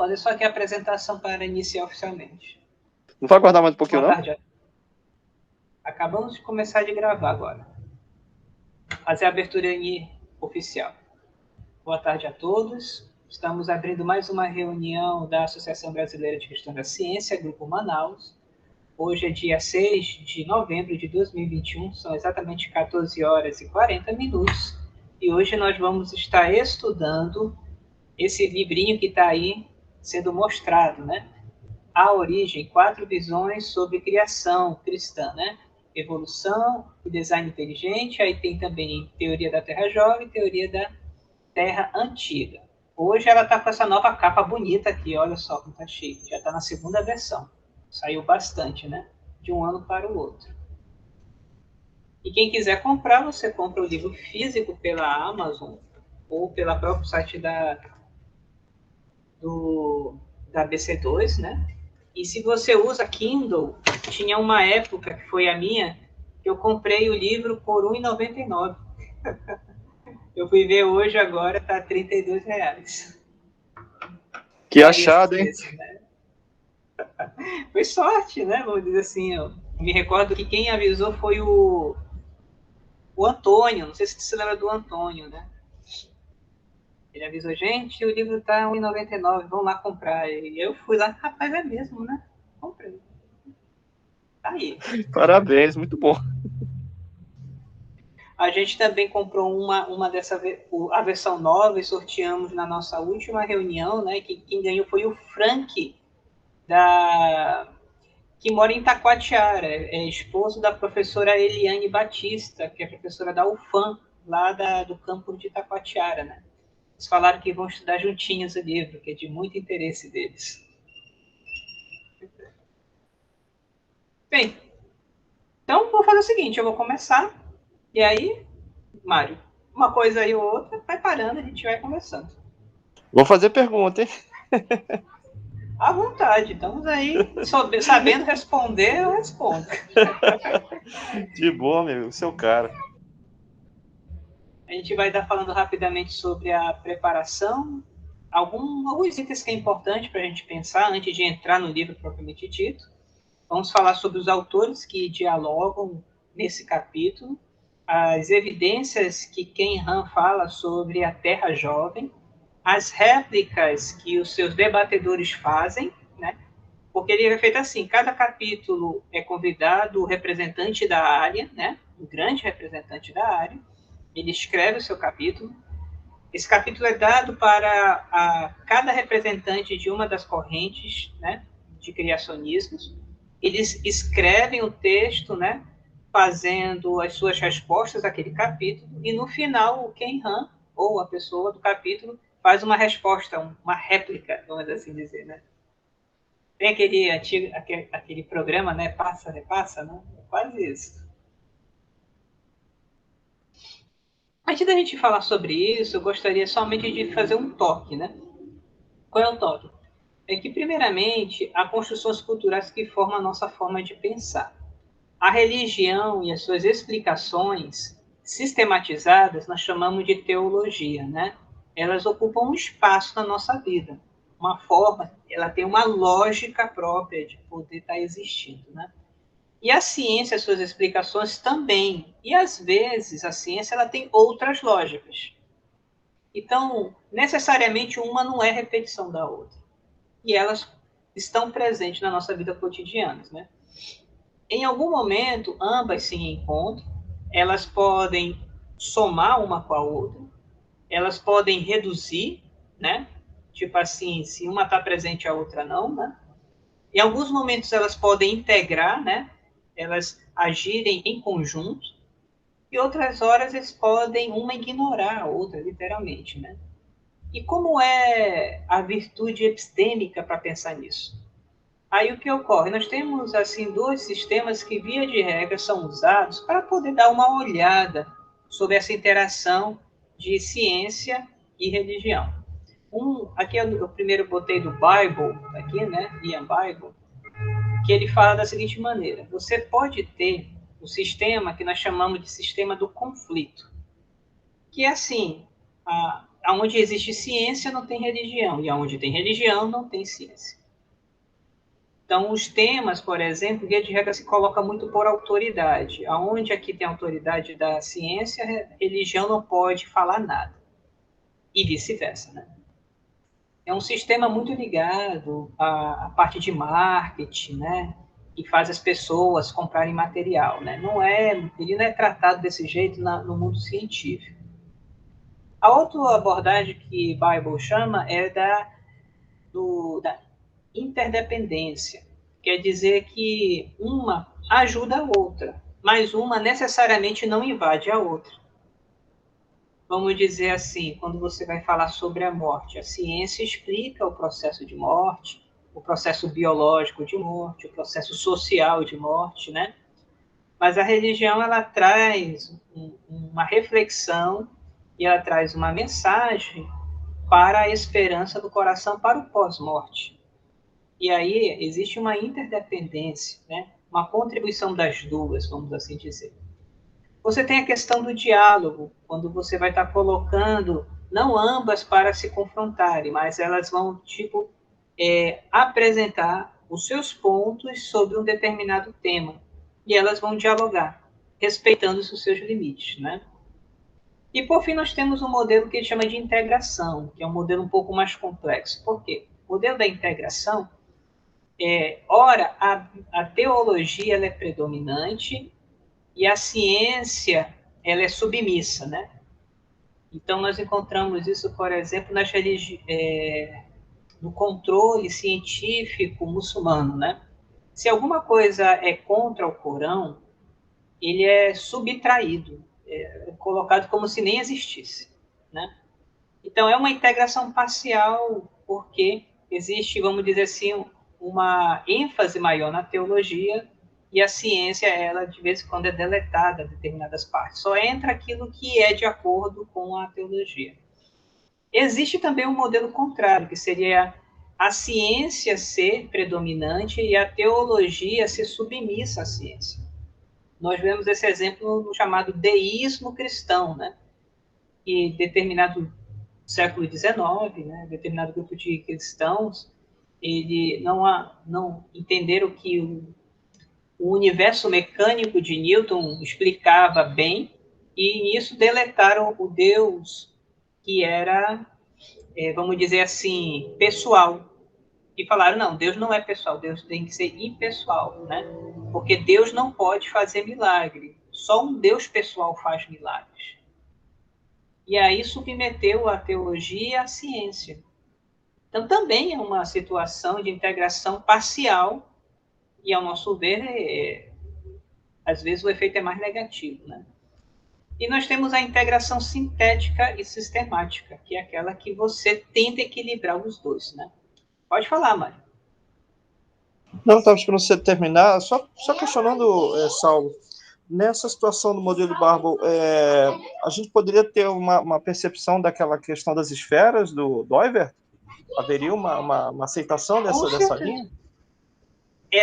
fazer só aqui a apresentação para iniciar oficialmente. Não vai aguardar mais um pouquinho, Boa não? tarde. Acabamos de começar de gravar agora. Fazer a abertura oficial. Boa tarde a todos. Estamos abrindo mais uma reunião da Associação Brasileira de Gestão da Ciência, Grupo Manaus. Hoje é dia 6 de novembro de 2021, são exatamente 14 horas e 40 minutos. E hoje nós vamos estar estudando esse livrinho que está aí sendo mostrado, né? A Origem, 4 visões sobre criação cristã, né? Evolução e design inteligente, aí tem também teoria da Terra Jovem e teoria da Terra Antiga. Hoje ela está com essa nova capa bonita aqui, olha só como está chique, já está na segunda versão. Saiu bastante, né? De um ano para o outro. E quem quiser comprar, você compra o livro físico pela Amazon ou pelo próprio site da BC2, né? E se você usa Kindle, tinha uma época, que foi a minha, que eu comprei o livro por R$ 1,99. Eu fui ver hoje, agora está R$ 32. Que achado, hein? Né? Foi sorte, né? Vamos dizer assim. Eu me recordo que quem avisou foi o Antônio. Não sei se você lembra do Antônio, né? Ele avisou, gente, o livro está R$ 1,99, vamos lá comprar. E eu fui lá, rapaz, é mesmo, né? Comprei. Tá aí. Parabéns, muito bom. A gente também comprou a versão nova e sorteamos na nossa última reunião, né? Que quem ganhou foi o Frank, que mora em Taquatiara, é esposo da professora Eliane Batista, que é professora da UFAM, lá do campus de Taquatiara, né? Eles falaram que vão estudar juntinhos o livro, que é de muito interesse deles. Bem, então vou fazer o seguinte, eu vou começar, e aí, Mário, uma coisa e outra, vai parando, a gente vai conversando. Vou fazer pergunta, hein? À vontade, estamos aí, sabendo responder, eu respondo. De boa, meu, seu cara. A gente vai estar falando rapidamente sobre a preparação, alguns itens que é importante para a gente pensar antes de entrar no livro propriamente dito. Vamos falar sobre os autores que dialogam nesse capítulo, as evidências que Ken Han fala sobre a Terra Jovem, as réplicas que os seus debatedores fazem, né? Porque ele é feito assim, cada capítulo é convidado o representante da área, né? O grande representante da área, ele escreve o seu capítulo. Esse capítulo é dado para cada representante de uma das correntes, né, de criacionismos. Eles escrevem o texto, né, fazendo as suas respostas àquele capítulo, e no final o Ken Han, ou a pessoa do capítulo, faz uma resposta, uma réplica, vamos assim dizer, né? Tem aquele programa, né, passa, repassa, né? É quase isso. Antes da gente falar sobre isso, eu gostaria somente de fazer um toque, né? Qual é o toque? É que, primeiramente, há construções culturais que formam a nossa forma de pensar. A religião e as suas explicações sistematizadas nós chamamos de teologia, né? Elas ocupam um espaço na nossa vida, uma forma, ela tem uma lógica própria de poder estar existindo, né? E a ciência, as suas explicações também. E às vezes a ciência ela tem outras lógicas. Então, necessariamente uma não é repetição da outra. E elas estão presentes na nossa vida cotidiana, né? Em algum momento, ambas se encontram, elas podem somar uma com a outra, elas podem reduzir, né? Tipo assim, se uma está presente, a outra não, né? Em alguns momentos elas podem integrar, né? Elas agirem em conjunto, e outras horas eles podem uma ignorar a outra, literalmente, né? E como é a virtude epistêmica para pensar nisso? Aí o que ocorre? Nós temos assim dois sistemas que, via de regra, são usados para poder dar uma olhada sobre essa interação de ciência e religião. Aqui eu primeiro botei do Bible, aqui, né? Ian Bible, que ele fala da seguinte maneira: você pode ter o sistema que nós chamamos de sistema do conflito, que é assim, onde existe ciência não tem religião, e onde tem religião não tem ciência. Então, os temas, por exemplo, via de regra se coloca muito por autoridade. Aonde aqui tem autoridade da ciência, a religião não pode falar nada. E vice-versa, né? É um sistema muito ligado à parte de marketing, né? Que faz as pessoas comprarem material, né? Ele não é tratado desse jeito no mundo científico. A outra abordagem que Bible chama é da interdependência. Quer dizer que uma ajuda a outra, mas uma necessariamente não invade a outra. Vamos dizer assim, quando você vai falar sobre a morte, a ciência explica o processo de morte, o processo biológico de morte, o processo social de morte, né? Mas a religião, ela traz uma reflexão e ela traz uma mensagem para a esperança do coração para o pós-morte. E aí existe uma interdependência, né? Uma contribuição das duas, vamos assim dizer. Você tem a questão do diálogo, quando você vai estar colocando, não ambas para se confrontarem, mas elas vão, apresentar os seus pontos sobre um determinado tema. E elas vão dialogar, respeitando os seus limites, né? E, por fim, nós temos um modelo que ele chama de integração, que é um modelo um pouco mais complexo. Por quê? O modelo da integração ora, a teologia ela é predominante e a ciência ela é submissa, né? Então, nós encontramos isso, por exemplo, no controle científico muçulmano, né? Se alguma coisa é contra o Corão, ele é subtraído, é colocado como se nem existisse, né? Então, é uma integração parcial, porque existe, vamos dizer assim, uma ênfase maior na teologia e a ciência, ela, de vez em quando, é deletada em determinadas partes. Só entra aquilo que é de acordo com a teologia. Existe também um modelo contrário, que seria a ciência ser predominante e a teologia ser submissa à ciência. Nós vemos esse exemplo no chamado deísmo cristão, né? Que determinado século XIX, né, determinado grupo de cristãos, ele não entenderam que o universo mecânico de Newton explicava bem, e nisso deletaram o Deus que era, vamos dizer assim, pessoal. E falaram, não, Deus não é pessoal, Deus tem que ser impessoal, né? Porque Deus não pode fazer milagre, só um Deus pessoal faz milagres. E aí submeteu a teologia à ciência. Então, também é uma situação de integração parcial, e, ao nosso ver, às vezes o efeito é mais negativo, né? E nós temos a integração sintética e sistemática, que é aquela que você tenta equilibrar os dois, né? Pode falar, Mário. Não, estava esperando você terminar. Só questionando, Saulo, nessa situação do modelo Barbour, a gente poderia ter uma percepção daquela questão das esferas do Doivert? Haveria uma aceitação dessa linha?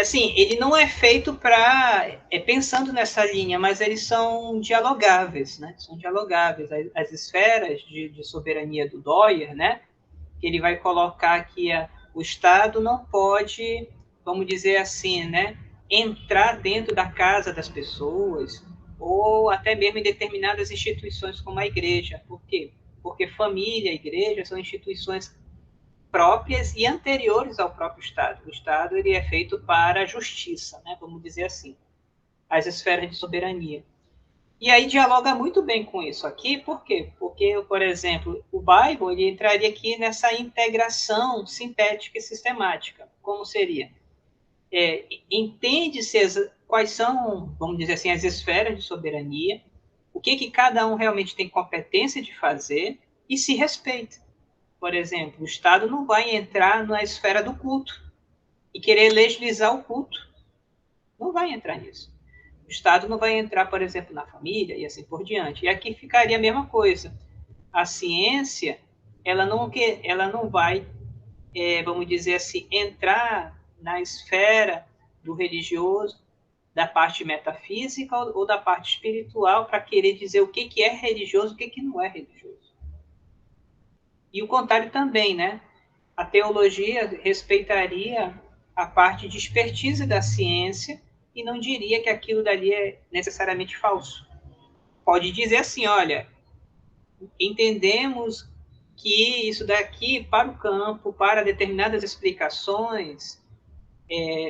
Assim, ele não é feito para pensando nessa linha, mas eles são dialogáveis, né? São dialogáveis. As esferas de soberania do Doyer, né? Que ele vai colocar que o Estado não pode, vamos dizer assim, né? Entrar dentro da casa das pessoas ou até mesmo em determinadas instituições como a igreja. Por quê? Porque família e igreja são instituições próprias e anteriores ao próprio Estado. O Estado ele é feito para a justiça, né? Vamos dizer assim, as esferas de soberania. E aí dialoga muito bem com isso aqui, por quê? Porque, por exemplo, o Bible ele entraria aqui nessa integração sintética e sistemática. Como seria? Entende-se quais são, vamos dizer assim, as esferas de soberania, o que cada um realmente tem competência de fazer e se respeita. Por exemplo, o Estado não vai entrar na esfera do culto e querer legislizar o culto. Não vai entrar nisso. O Estado não vai entrar, por exemplo, na família e assim por diante. E aqui ficaria a mesma coisa. A ciência, ela não vai, vamos dizer assim, entrar na esfera do religioso, da parte metafísica ou da parte espiritual para querer dizer o que é religioso e o que não é religioso. E o contrário também, né? A teologia respeitaria a parte de expertise da ciência e não diria que aquilo dali é necessariamente falso. Pode dizer assim, olha, entendemos que isso daqui, para o campo, para determinadas explicações,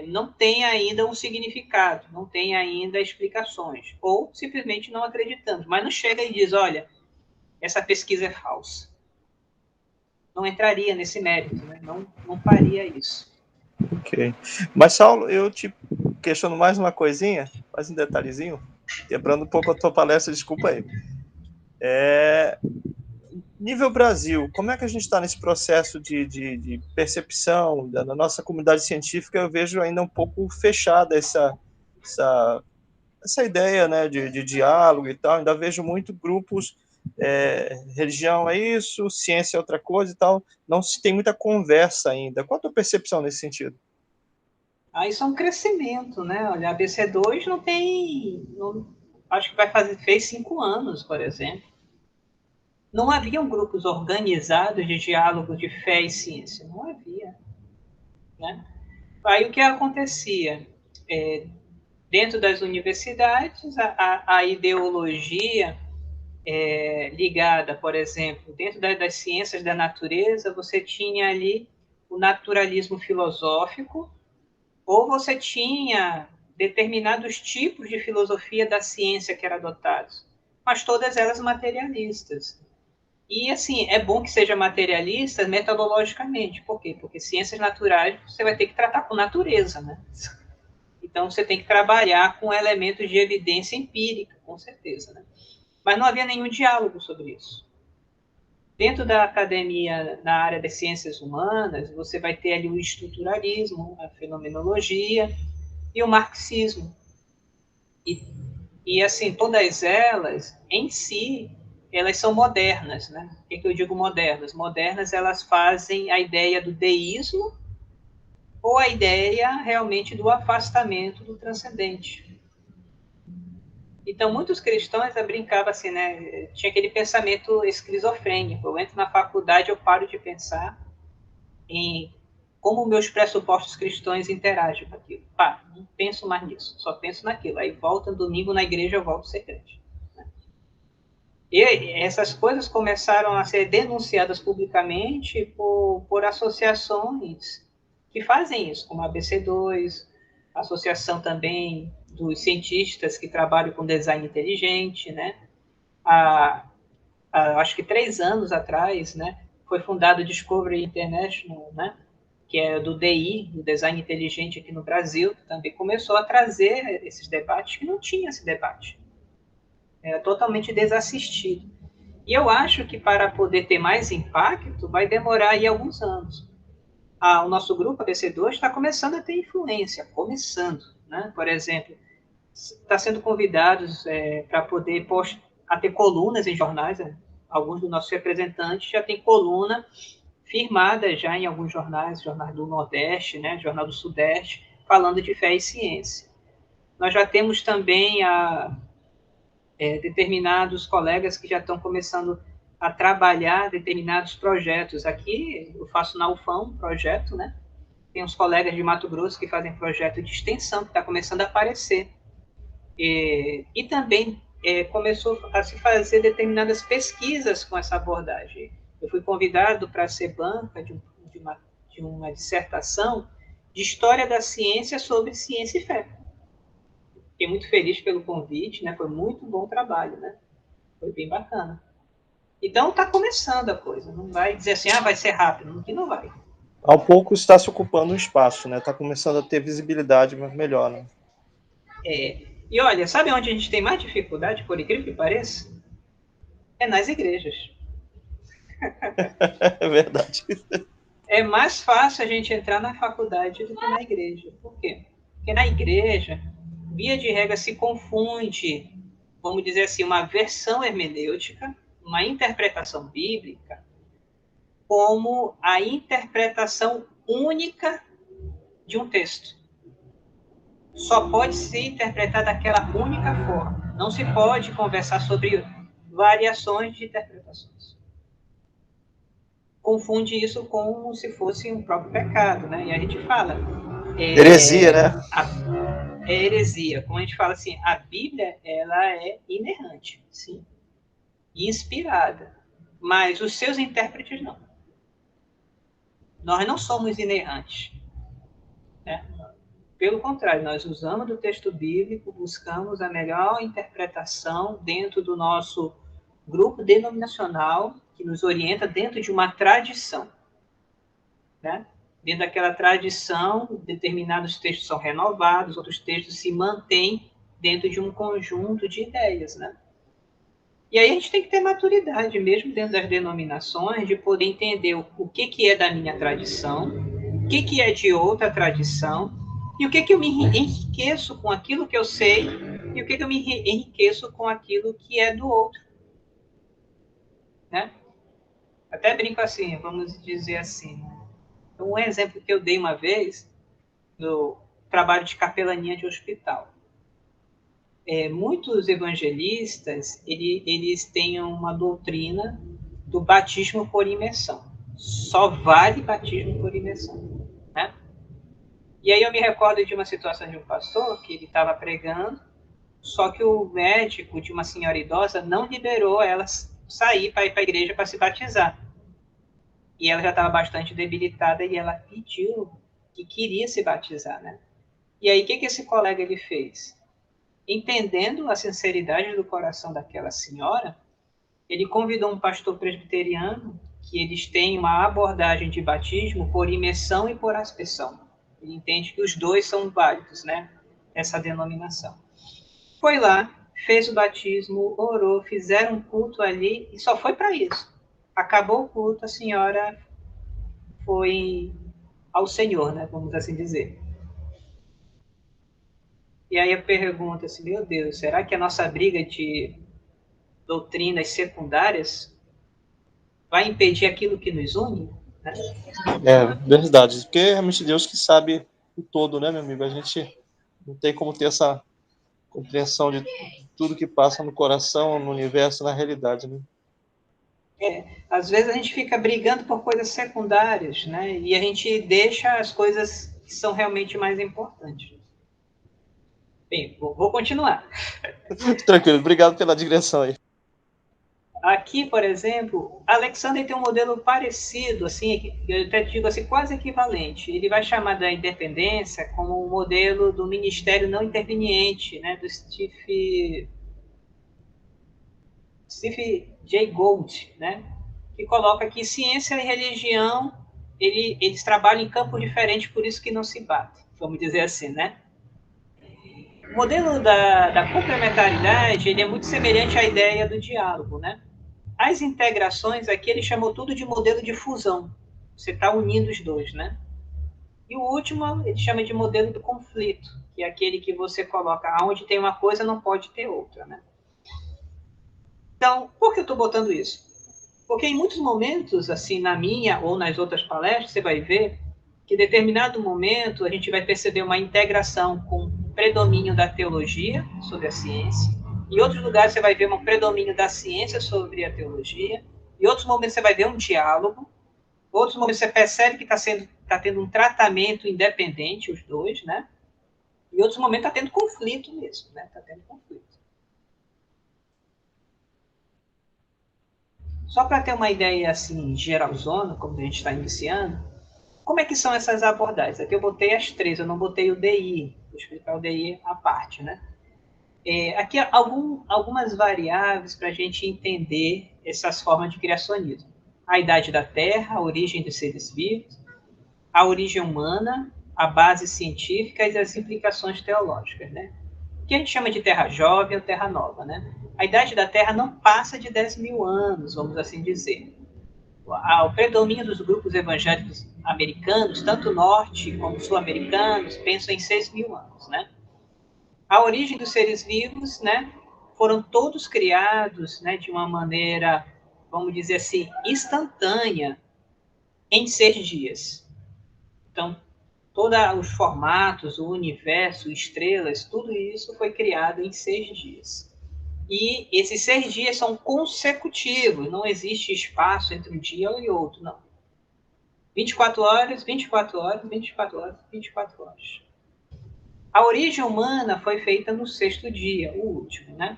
não tem ainda um significado, não tem ainda explicações, ou simplesmente não acreditamos, mas não chega e diz, olha, essa pesquisa é falsa. Não entraria nesse mérito, né? Não faria isso. Ok. Mas, Saulo, eu te questiono mais uma coisinha, mais um detalhezinho, quebrando um pouco a tua palestra, desculpa aí. Nível Brasil, como é que a gente está nesse processo de percepção da nossa comunidade científica? Eu vejo ainda um pouco fechada essa ideia, né, de diálogo e tal. Ainda vejo muito grupos, religião é isso, ciência é outra coisa e tal. Não se tem muita conversa ainda. Qual a tua percepção nesse sentido? Isso é um crescimento, né? Olha, a ABC2 não tem... acho que fez 5 anos, por exemplo. Não haviam grupos organizados de diálogo de fé e ciência. Não havia. Né? Aí o que acontecia? Dentro das universidades, a ideologia ligada, por exemplo, dentro das ciências da natureza, você tinha ali o naturalismo filosófico, ou você tinha determinados tipos de filosofia da ciência que eram adotados, mas todas elas materialistas. E, assim, é bom que seja materialista metodologicamente. Por quê? Porque ciências naturais você vai ter que tratar com natureza, né? Então, você tem que trabalhar com elementos de evidência empírica, com certeza, né? Mas não havia nenhum diálogo sobre isso. Dentro da academia, na área das ciências humanas, você vai ter ali o estruturalismo, a fenomenologia e o marxismo. E assim, todas elas, em si, elas são modernas, né? O que eu digo modernas? Modernas, elas fazem a ideia do deísmo ou a ideia realmente do afastamento do transcendente. Então, muitos cristãos brincavam assim, né? Tinha aquele pensamento esquizofrênico. Eu entro na faculdade, eu paro de pensar em como meus pressupostos cristãos interagem com aquilo. Pá, não penso mais nisso, só penso naquilo. Aí volta domingo na igreja, eu volto a ser crente. E essas coisas começaram a ser denunciadas publicamente por associações que fazem isso, como a ABC2, a associação também dos cientistas que trabalham com design inteligente, né? Acho que 3 anos atrás, né, foi fundado o Discovery International, né, que é do DI, do Design Inteligente aqui no Brasil, também começou a trazer esses debates que não tinha esse debate. Era totalmente desassistido. E eu acho que para poder ter mais impacto, vai demorar aí alguns anos. O nosso grupo, a ABC2, está começando a ter influência, começando. Né? Por exemplo, está sendo convidados para poder a ter colunas em jornais. Né? Alguns dos nossos representantes já têm coluna firmada já em alguns jornais, Jornal do Nordeste, né? Jornal do Sudeste, falando de fé e ciência. Nós já temos também determinados colegas que já estão começando a trabalhar determinados projetos. Aqui eu faço na UFAM um projeto, né? Tem uns colegas de Mato Grosso que fazem projeto de extensão, que está começando a aparecer. E também começou a se fazer determinadas pesquisas com essa abordagem. Eu fui convidado para ser banca de uma dissertação de História da Ciência sobre Ciência e Fé. Fiquei muito feliz pelo convite, né? Foi muito bom o trabalho, né? Foi bem bacana. Então está começando a coisa, não vai dizer assim, vai ser rápido, que não vai. Ao pouco está se ocupando um espaço, né? Está começando a ter visibilidade melhor, né? E olha, sabe onde a gente tem mais dificuldade, por incrível que pareça? É nas igrejas. É verdade. É mais fácil a gente entrar na faculdade do que na igreja. Por quê? Porque na igreja, via de regra, se confunde, vamos dizer assim, uma versão hermenêutica, uma interpretação bíblica, como a interpretação única de um texto. Só pode ser interpretada daquela única forma. Não se pode conversar sobre variações de interpretações. confunde isso como se fosse um próprio pecado, né? E a gente fala... heresia, né? É heresia. Como a gente fala assim, a Bíblia, ela é inerrante, sim, e inspirada, mas os seus intérpretes não. Nós não somos inerrantes, né? Pelo contrário, nós usamos do texto bíblico, buscamos a melhor interpretação dentro do nosso grupo denominacional, que nos orienta dentro de uma tradição, né? Dentro daquela tradição, determinados textos são renovados, outros textos se mantêm dentro de um conjunto de ideias, né? E aí a gente tem que ter maturidade, mesmo dentro das denominações, de poder entender o que é da minha tradição, o que é de outra tradição, e o que eu me enriqueço com aquilo que eu sei, e o que eu me enriqueço com aquilo que é do outro, né? Até brinco assim, vamos dizer assim, né? Um exemplo que eu dei uma vez, do trabalho de capelania de hospital. Muitos evangelistas, eles têm uma doutrina do batismo por imersão. Só vale batismo por imersão, né? E aí eu me recordo de uma situação de um pastor que ele estava pregando, só que o médico de uma senhora idosa não liberou ela sair para ir para a igreja para se batizar. E ela já estava bastante debilitada e ela pediu que queria se batizar, né? E aí o que esse colega ele fez? Entendendo a sinceridade do coração daquela senhora, ele convidou um pastor presbiteriano, que eles têm uma abordagem de batismo por imersão e por aspersão. Ele entende que os dois são válidos, né? Essa denominação. Foi lá, fez o batismo, orou, fizeram um culto ali e só foi para isso. Acabou o culto, a senhora foi ao Senhor, né? Vamos assim dizer. E aí a pergunta assim, meu Deus, será que a nossa briga de doutrinas secundárias vai impedir aquilo que nos une? Né? É verdade, porque é realmente Deus que sabe o todo, né, meu amigo? A gente não tem como ter essa compreensão de tudo que passa no coração, no universo, na realidade, né? Às vezes a gente fica brigando por coisas secundárias, né? E a gente deixa as coisas que são realmente mais importantes. Bem, vou continuar. Tranquilo, obrigado pela digressão aí. Aqui, por exemplo, Alexander tem um modelo parecido, assim, eu até digo assim, quase equivalente. Ele vai chamar da independência como um modelo do ministério não interveniente, né, do Steve J. Gould, né, que coloca que ciência e religião eles trabalham em campos diferentes, por isso que não se batem, vamos dizer assim, né? O modelo da complementaridade ele é muito semelhante à ideia do diálogo, né? As integrações aqui ele chamou tudo de modelo de fusão. Você está unindo os dois, né? E o último ele chama de modelo do conflito, que é aquele que você coloca aonde tem uma coisa não pode ter outra, né? Então, por que eu estou botando isso? Porque em muitos momentos, assim, na minha ou nas outras palestras, você vai ver que em determinado momento a gente vai perceber uma integração com o predomínio da teologia sobre a ciência. Em outros lugares você vai ver um predomínio da ciência sobre a teologia. Em outros momentos você vai ver um diálogo. Em outros momentos você percebe que está tendo um tratamento independente, os dois, né? Em outros momentos está tendo conflito mesmo, né? Está tendo conflito. Só para ter uma ideia assim geralzona, como a gente está iniciando, como é que são essas abordagens? Aqui eu botei as três, eu não botei o DI, vou explicar o DI à parte, né? Aqui algumas variáveis para a gente entender essas formas de criacionismo. A idade da Terra, a origem dos seres vivos, a origem humana, a base científica e as implicações teológicas, né? O que a gente chama de Terra Jovem ou Terra Nova, né? A idade da Terra não passa de 10 mil anos, vamos assim dizer. O predomínio dos grupos evangélicos americanos, tanto norte como sul-americanos, pensam em 6 mil anos, né? A origem dos seres vivos, né? Foram todos criados, né, de uma maneira, vamos dizer assim, instantânea, em 6 dias. Então, todos os formatos, o universo, estrelas, tudo isso foi criado em 6 dias. E esses 6 dias são consecutivos, não existe espaço entre um dia e outro, não. 24 horas, 24 horas, 24 horas, 24 horas. A origem humana foi feita no sexto dia, o último, né?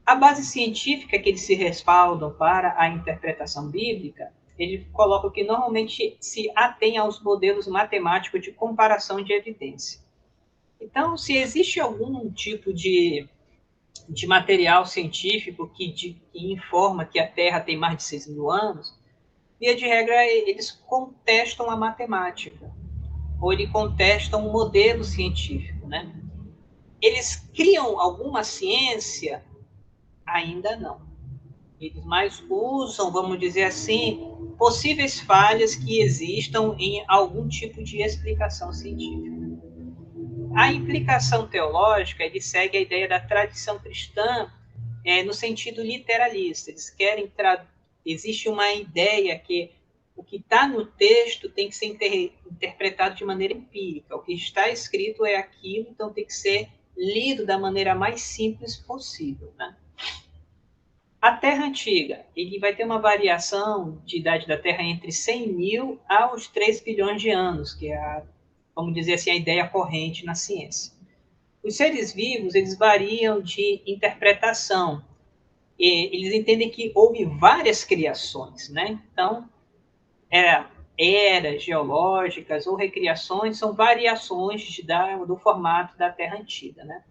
A base científica que eles se respaldam para a interpretação bíblica, ele coloca que normalmente se atém aos modelos matemáticos de comparação de evidência. Então, se existe algum tipo de material científico que informa que a Terra tem mais de 6.000 anos, via de regra, eles contestam a matemática, ou eles contestam um modelo científico, né? Eles criam alguma ciência? Ainda não. Eles mais usam, vamos dizer assim, possíveis falhas que existam em algum tipo de explicação científica. A implicação teológica, ele segue a ideia da tradição cristã no sentido literalista. Eles querem existe uma ideia que o que está no texto tem que ser interpretado de maneira empírica. O que está escrito é aquilo, então tem que ser lido da maneira mais simples possível, né? A Terra Antiga, ele vai ter uma variação de idade da Terra entre 100 mil aos 3 bilhões de anos, que é, vamos dizer assim, a ideia corrente na ciência. Os seres vivos, eles variam de interpretação. Eles entendem que houve várias criações, né? Então, eras geológicas ou recriações são variações do formato da Terra Antiga, né?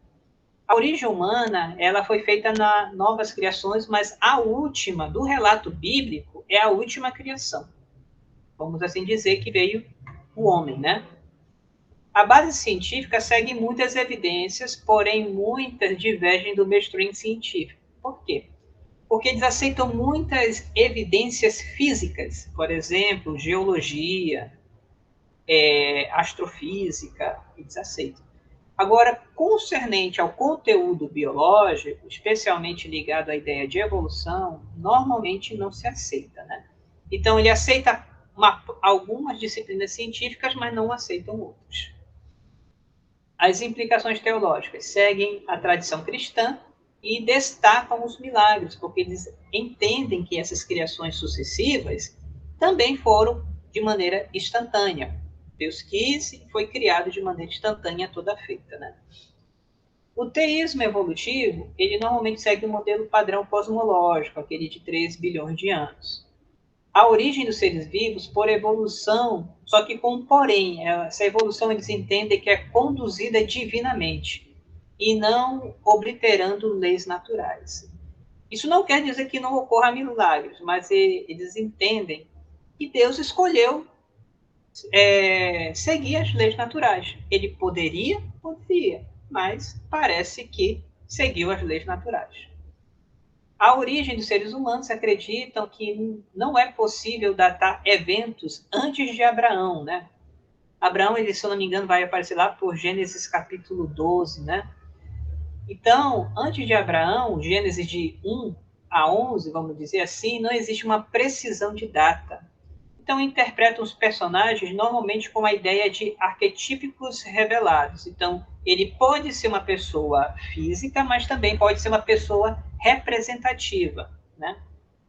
A origem humana, ela foi feita nas novas criações, mas a última, do relato bíblico, é a última criação. Vamos assim dizer que veio o homem, né? A base científica segue muitas evidências, porém muitas divergem do mainstream científico. Por quê? Porque eles aceitam muitas evidências físicas, por exemplo, geologia, astrofísica, eles aceitam. Agora, concernente ao conteúdo biológico, especialmente ligado à ideia de evolução, normalmente não se aceita, né? Então, ele aceita algumas disciplinas científicas, mas não aceitam outras. As implicações teológicas seguem a tradição cristã e destacam os milagres, porque eles entendem que essas criações sucessivas também foram de maneira instantânea. Deus quis e foi criado de maneira instantânea, toda feita, né? O teísmo evolutivo, ele normalmente segue o modelo padrão cosmológico, aquele de 3 bilhões de anos. A origem dos seres vivos por evolução, só que com um porém. Essa evolução eles entendem que é conduzida divinamente e não obliterando leis naturais. Isso não quer dizer que não ocorra milagres, mas eles entendem que Deus escolheu seguir as leis naturais. Ele poderia, mas parece que seguiu as leis naturais. A origem dos seres humanos acreditam que não é possível datar eventos antes de Abraão, né? Abraão, ele, se eu não me engano, vai aparecer lá por Gênesis capítulo 12, né? Então, antes de Abraão, Gênesis de 1 a 11, vamos dizer assim, não existe uma precisão de data. Então, interpretam os personagens normalmente com a ideia de arquetípicos revelados. Então, ele pode ser uma pessoa física, mas também pode ser uma pessoa representativa, né?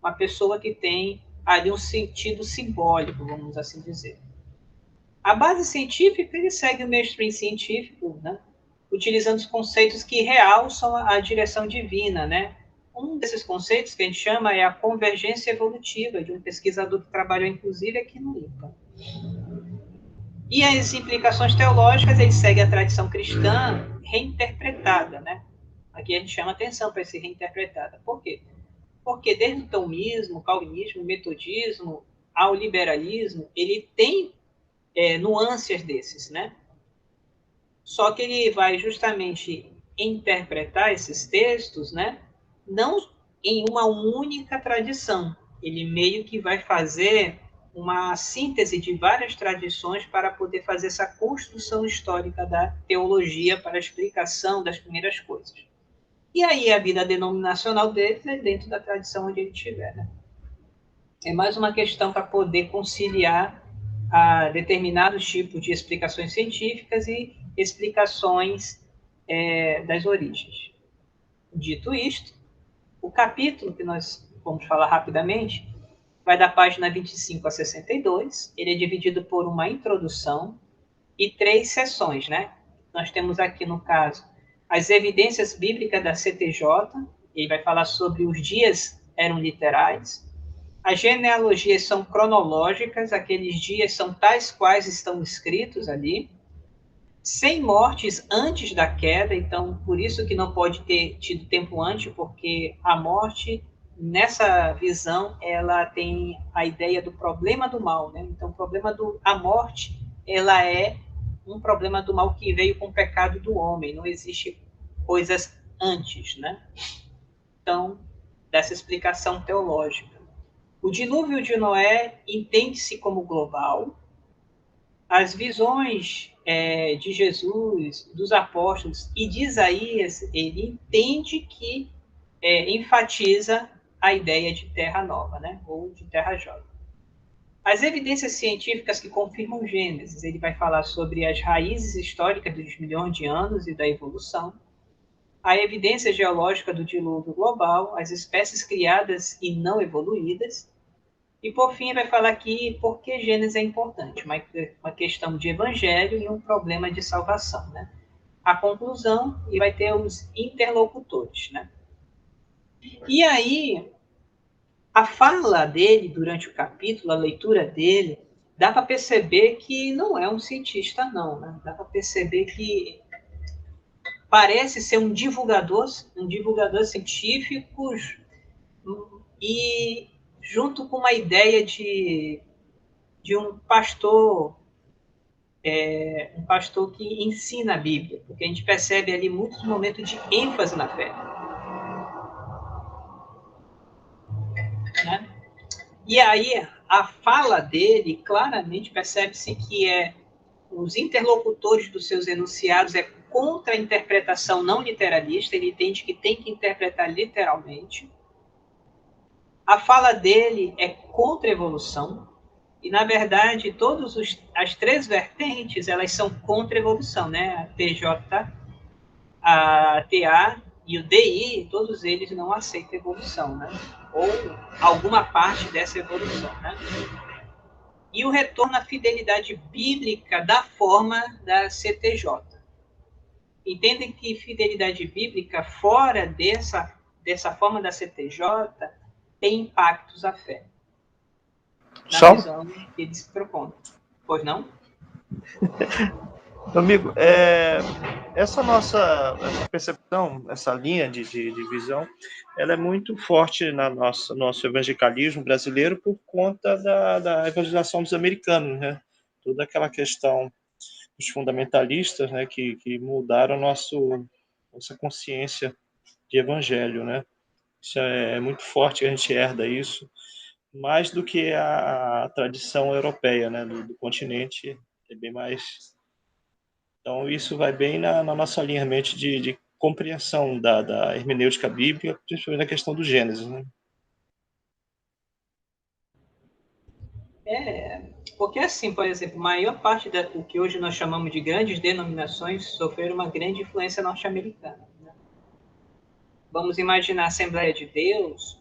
Uma pessoa que tem ali um sentido simbólico, vamos assim dizer. A base científica, ele segue o mainstream científico, né? Utilizando os conceitos que realçam a direção divina, né? Um desses conceitos que a gente chama é a convergência evolutiva, de um pesquisador que trabalhou, inclusive, aqui no IPA. E as implicações teológicas, ele segue a tradição cristã reinterpretada, né? Aqui a gente chama atenção para esse reinterpretada. Por quê? Porque desde o tomismo, calvinismo, metodismo, ao liberalismo, ele tem nuances desses, né? Só que ele vai justamente interpretar esses textos, né? Não em uma única tradição. Ele meio que vai fazer uma síntese de várias tradições para poder fazer essa construção histórica da teologia para a explicação das primeiras coisas. E aí a vida denominacional deles é dentro da tradição onde ele estiver, né? É mais uma questão para poder conciliar determinados tipos de explicações científicas e explicações das origens. Dito isto, o capítulo que nós vamos falar rapidamente vai da página 25 a 62. Ele é dividido por uma introdução e 3 seções, né? Nós temos aqui, no caso, as evidências bíblicas da CTJ. Ele vai falar sobre os dias eram literais. As genealogias são cronológicas, aqueles dias são tais quais estão escritos ali. Sem mortes antes da queda, então por isso que não pode ter tido tempo antes, porque a morte, nessa visão, ela tem a ideia do problema do mal, né? Então, a morte, ela é um problema do mal que veio com o pecado do homem, não existe coisas antes, né? Então, dessa explicação teológica. O dilúvio de Noé entende-se como global. As visões de Jesus, dos apóstolos e de Isaías, ele entende que enfatiza a ideia de terra nova, né? Ou de terra jovem. As evidências científicas que confirmam Gênesis, ele vai falar sobre as raízes históricas dos milhões de anos e da evolução, a evidência geológica do dilúvio global, as espécies criadas e não evoluídas, e, por fim, vai falar aqui por que Gênesis é importante, uma questão de evangelho e um problema de salvação, né? A conclusão, e vai ter os interlocutores, né? E aí, a fala dele durante o capítulo, a leitura dele, dá para perceber que não é um cientista, não, né? Dá para perceber que parece ser um divulgador científico e junto com uma ideia de um pastor que ensina a Bíblia, porque a gente percebe ali muitos momentos de ênfase na fé. Né? E aí, a fala dele, claramente percebe-se que os interlocutores dos seus enunciados é contra a interpretação não literalista, ele entende que tem que interpretar literalmente. A fala dele é contra a evolução, e, na verdade, as 3 vertentes, elas são contra a evolução, né? A TJ, a TA e o DI, todos eles não aceitam evolução, né? Ou alguma parte dessa evolução, né? E o retorno à fidelidade bíblica da forma da CTJ. Entendem que fidelidade bíblica fora dessa forma da CTJ tem impactos à fé. Na visão que eles propõem. Pois não? Amigo, essa percepção, essa linha de visão, ela é muito forte no nosso evangelicalismo brasileiro por conta da evangelização dos americanos, né? Toda aquela questão dos fundamentalistas, né, que mudaram nossa consciência de evangelho, né? Isso é muito forte, a gente herda isso, mais do que a tradição europeia, né, do continente, é bem mais. Então, isso vai bem na nossa linha realmente de compreensão da hermenêutica bíblica, principalmente na questão do Gênesis, né? Porque assim, por exemplo, a maior parte do que hoje nós chamamos de grandes denominações sofreram uma grande influência norte-americana. Né? Vamos imaginar a Assembleia de Deus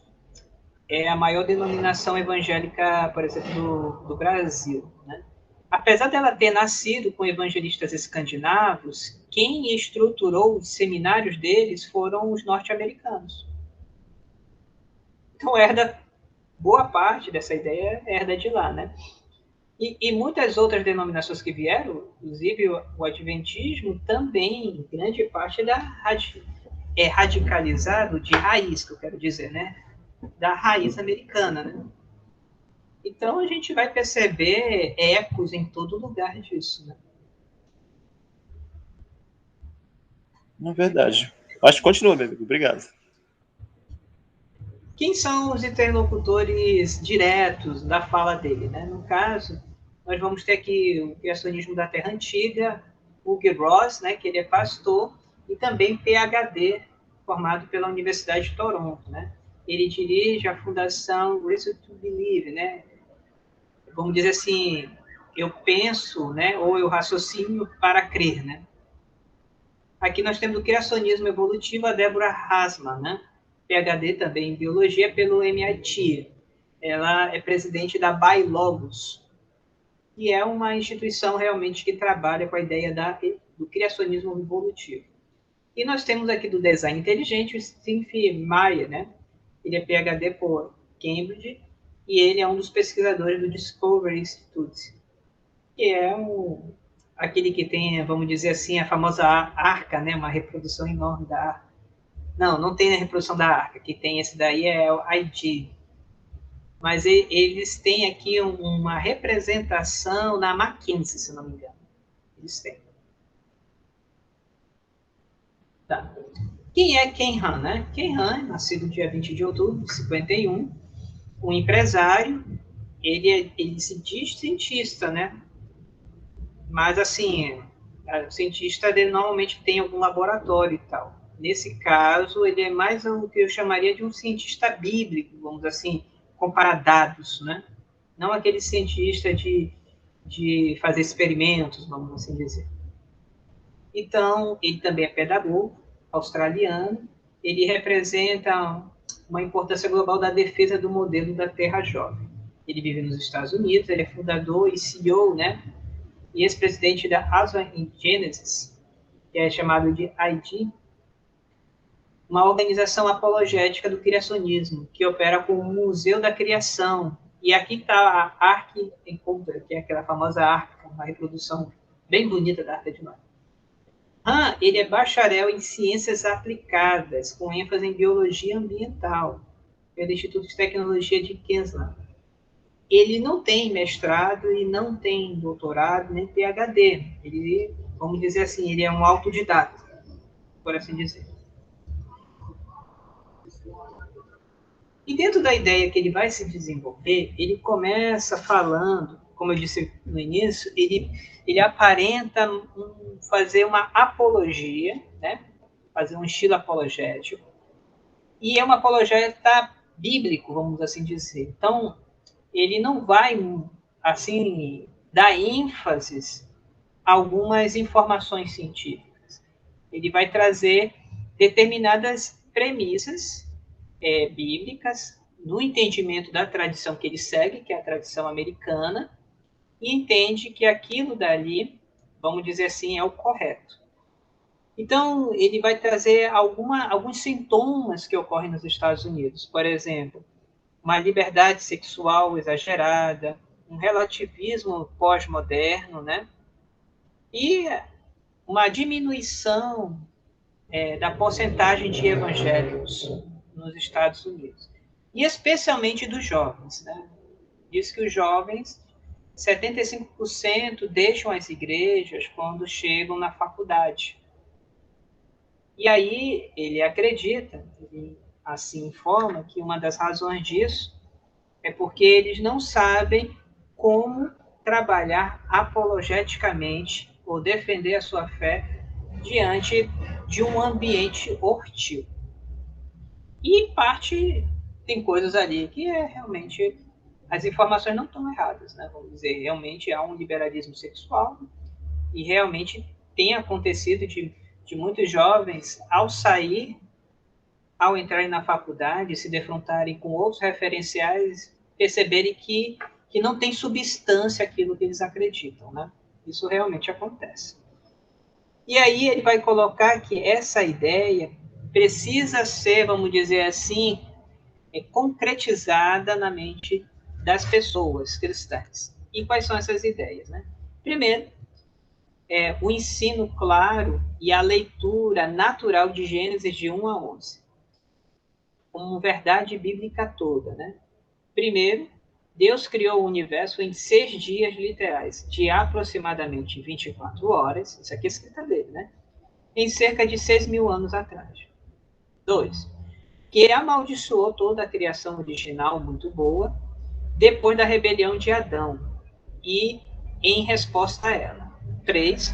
é a maior denominação evangélica, por exemplo, do Brasil. Né? Apesar dela ter nascido com evangelistas escandinavos, quem estruturou os seminários deles foram os norte-americanos. Então, boa parte dessa ideia herda de lá, né? E muitas outras denominações que vieram, inclusive o Adventismo, também, grande parte é radicalizado de raiz, que eu quero dizer, né? Da raiz americana, né? Então, a gente vai perceber ecos em todo lugar disso, né? É verdade. Acho que continua, meu amigo. Obrigado. Quem são os interlocutores diretos da fala dele, né? No caso, nós vamos ter aqui o criacionismo da Terra Antiga, Hugh Ross, né, que ele é pastor, e também PhD, formado pela Universidade de Toronto, né? Ele dirige a fundação Reason to Believe, né? Vamos dizer assim, eu penso, né, ou eu raciocínio para crer, né? Aqui nós temos o criacionismo evolutivo, a Deborah Hasman, né? PhD também em biologia pelo MIT. ela é presidente da BioLogos, que é uma instituição realmente que trabalha com a ideia do criacionismo evolutivo. E nós temos aqui do design inteligente o Steve Meyer, né? Ele é PhD por Cambridge e ele é um dos pesquisadores do Discovery Institute, que é aquele que tem, vamos dizer assim, a famosa arca, né? Uma reprodução enorme da arca. Não tem a reprodução da arca, que tem esse daí é o ID. Mas eles têm aqui uma representação na McKinsey, se não me engano. Eles têm. Tá. Quem é Ken Han, né? Ken Han, nascido dia 20 de outubro de 51, um empresário, ele se diz cientista, né? Mas, assim, o cientista dele normalmente tem algum laboratório e tal. Nesse caso, ele é mais o que eu chamaria de um cientista bíblico, vamos dizer assim, comparar dados, né? Não aquele cientista de fazer experimentos, vamos assim dizer. Então, ele também é pedagogo, australiano, ele representa uma importância global da defesa do modelo da Terra Jovem. Ele vive nos Estados Unidos, ele é fundador e CEO, né, e ex-presidente da Aswan Genesis, que é chamado de ID, uma organização apologética do criacionismo, que opera como um museu da criação. E aqui está a Ark Encounter, que é aquela famosa arca, uma reprodução bem bonita da Arca de Noé. Han, ele é bacharel em ciências aplicadas, com ênfase em biologia ambiental, pelo Instituto de Tecnologia de Queensland. Ele não tem mestrado e não tem doutorado, nem PhD. Ele, vamos dizer assim, ele é um autodidata, por assim dizer. E dentro da ideia que ele vai se desenvolver, ele começa falando, como eu disse no início, ele aparenta fazer uma apologia, né? Fazer um estilo apologético, e é uma apologeta bíblico, vamos assim dizer. Então, ele não vai, assim, dar ênfase a algumas informações científicas. Ele vai trazer determinadas premissas bíblicas no entendimento da tradição que ele segue, que é a tradição americana, e entende que aquilo dali, vamos dizer assim, é o correto. Então, ele vai trazer alguns sintomas que ocorrem nos Estados Unidos. Por exemplo, uma liberdade sexual exagerada, um relativismo pós-moderno, né? E uma diminuição da porcentagem de evangélicos nos Estados Unidos. E especialmente dos jovens, né? Diz que os jovens, 75% deixam as igrejas quando chegam na faculdade. E aí ele acredita, ele assim informa, que uma das razões disso é porque eles não sabem como trabalhar apologeticamente ou defender a sua fé diante de um ambiente hostil. E em parte tem coisas ali que realmente as informações não estão erradas, né? Vamos dizer, realmente há um liberalismo sexual e realmente tem acontecido de muitos jovens, ao entrarem na faculdade, se defrontarem com outros referenciais, perceberem que não tem substância aquilo que eles acreditam, né? Isso realmente acontece. E aí ele vai colocar que essa ideia precisa ser, vamos dizer assim, concretizada na mente das pessoas cristãs. E quais são essas ideias, né? Primeiro, o ensino claro e a leitura natural de Gênesis de 1 a 11, como verdade bíblica toda, né? Primeiro, Deus criou o universo em 6 dias literais, de aproximadamente 24 horas, isso aqui é escrita dele, né? Em cerca de 6.000 anos atrás. 2, que ele amaldiçoou toda a criação original muito boa, depois da rebelião de Adão, e em resposta a ela. 3,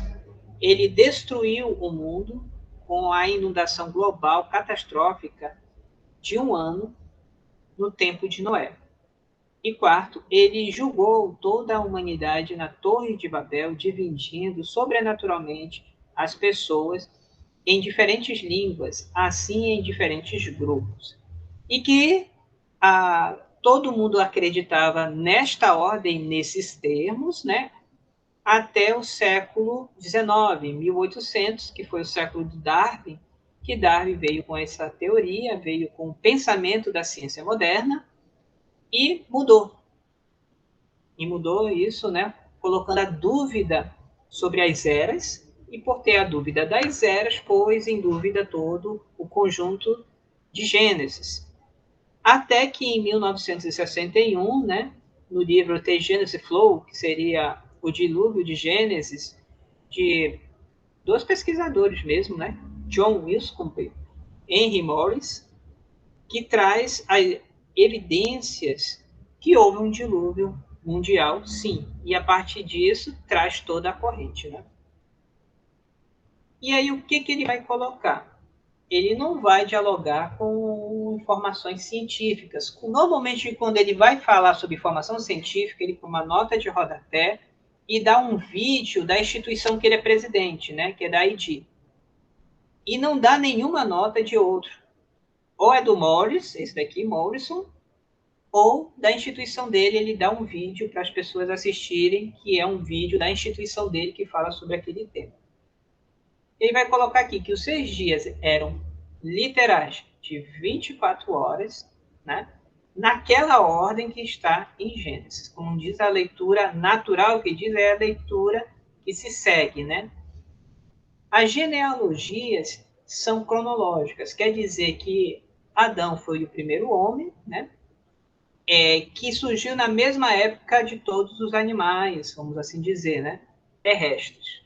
ele destruiu o mundo com a inundação global catastrófica de 1 ano no tempo de Noé. E 4, ele julgou toda a humanidade na Torre de Babel, dividindo sobrenaturalmente as pessoas em diferentes línguas, assim em diferentes grupos. E que todo mundo acreditava nesta ordem, nesses termos, né? Até o século XIX, 1800, que foi o século de Darwin, que Darwin veio com essa teoria, veio com o pensamento da ciência moderna e mudou. E mudou isso, né? Colocando a dúvida sobre as eras, e por ter a dúvida das eras, pôs em dúvida todo o conjunto de Gênesis. Até que em 1961, né, no livro The Genesis Flow, que seria o dilúvio de Gênesis, de dois pesquisadores mesmo, né, John Wilson e Henry Morris, que traz evidências que houve um dilúvio mundial, sim, e a partir disso traz toda a corrente, né? E aí o que ele vai colocar? Ele não vai dialogar com informações científicas. Normalmente, quando ele vai falar sobre informação científica, ele põe uma nota de rodapé e dá um vídeo da instituição que ele é presidente, né, que é da ID. E não dá nenhuma nota de outro. Ou é do Morris, esse daqui, Morrison, ou da instituição dele, ele dá um vídeo para as pessoas assistirem, que é um vídeo da instituição dele que fala sobre aquele tema. Ele vai colocar aqui que os 6 dias eram literais de 24 horas, né? Naquela ordem que está em Gênesis. Como diz a leitura natural, que diz é a leitura que se segue, né? As genealogias são cronológicas, quer dizer que Adão foi o primeiro homem, né? Que surgiu na mesma época de todos os animais, vamos assim dizer, né? Terrestres.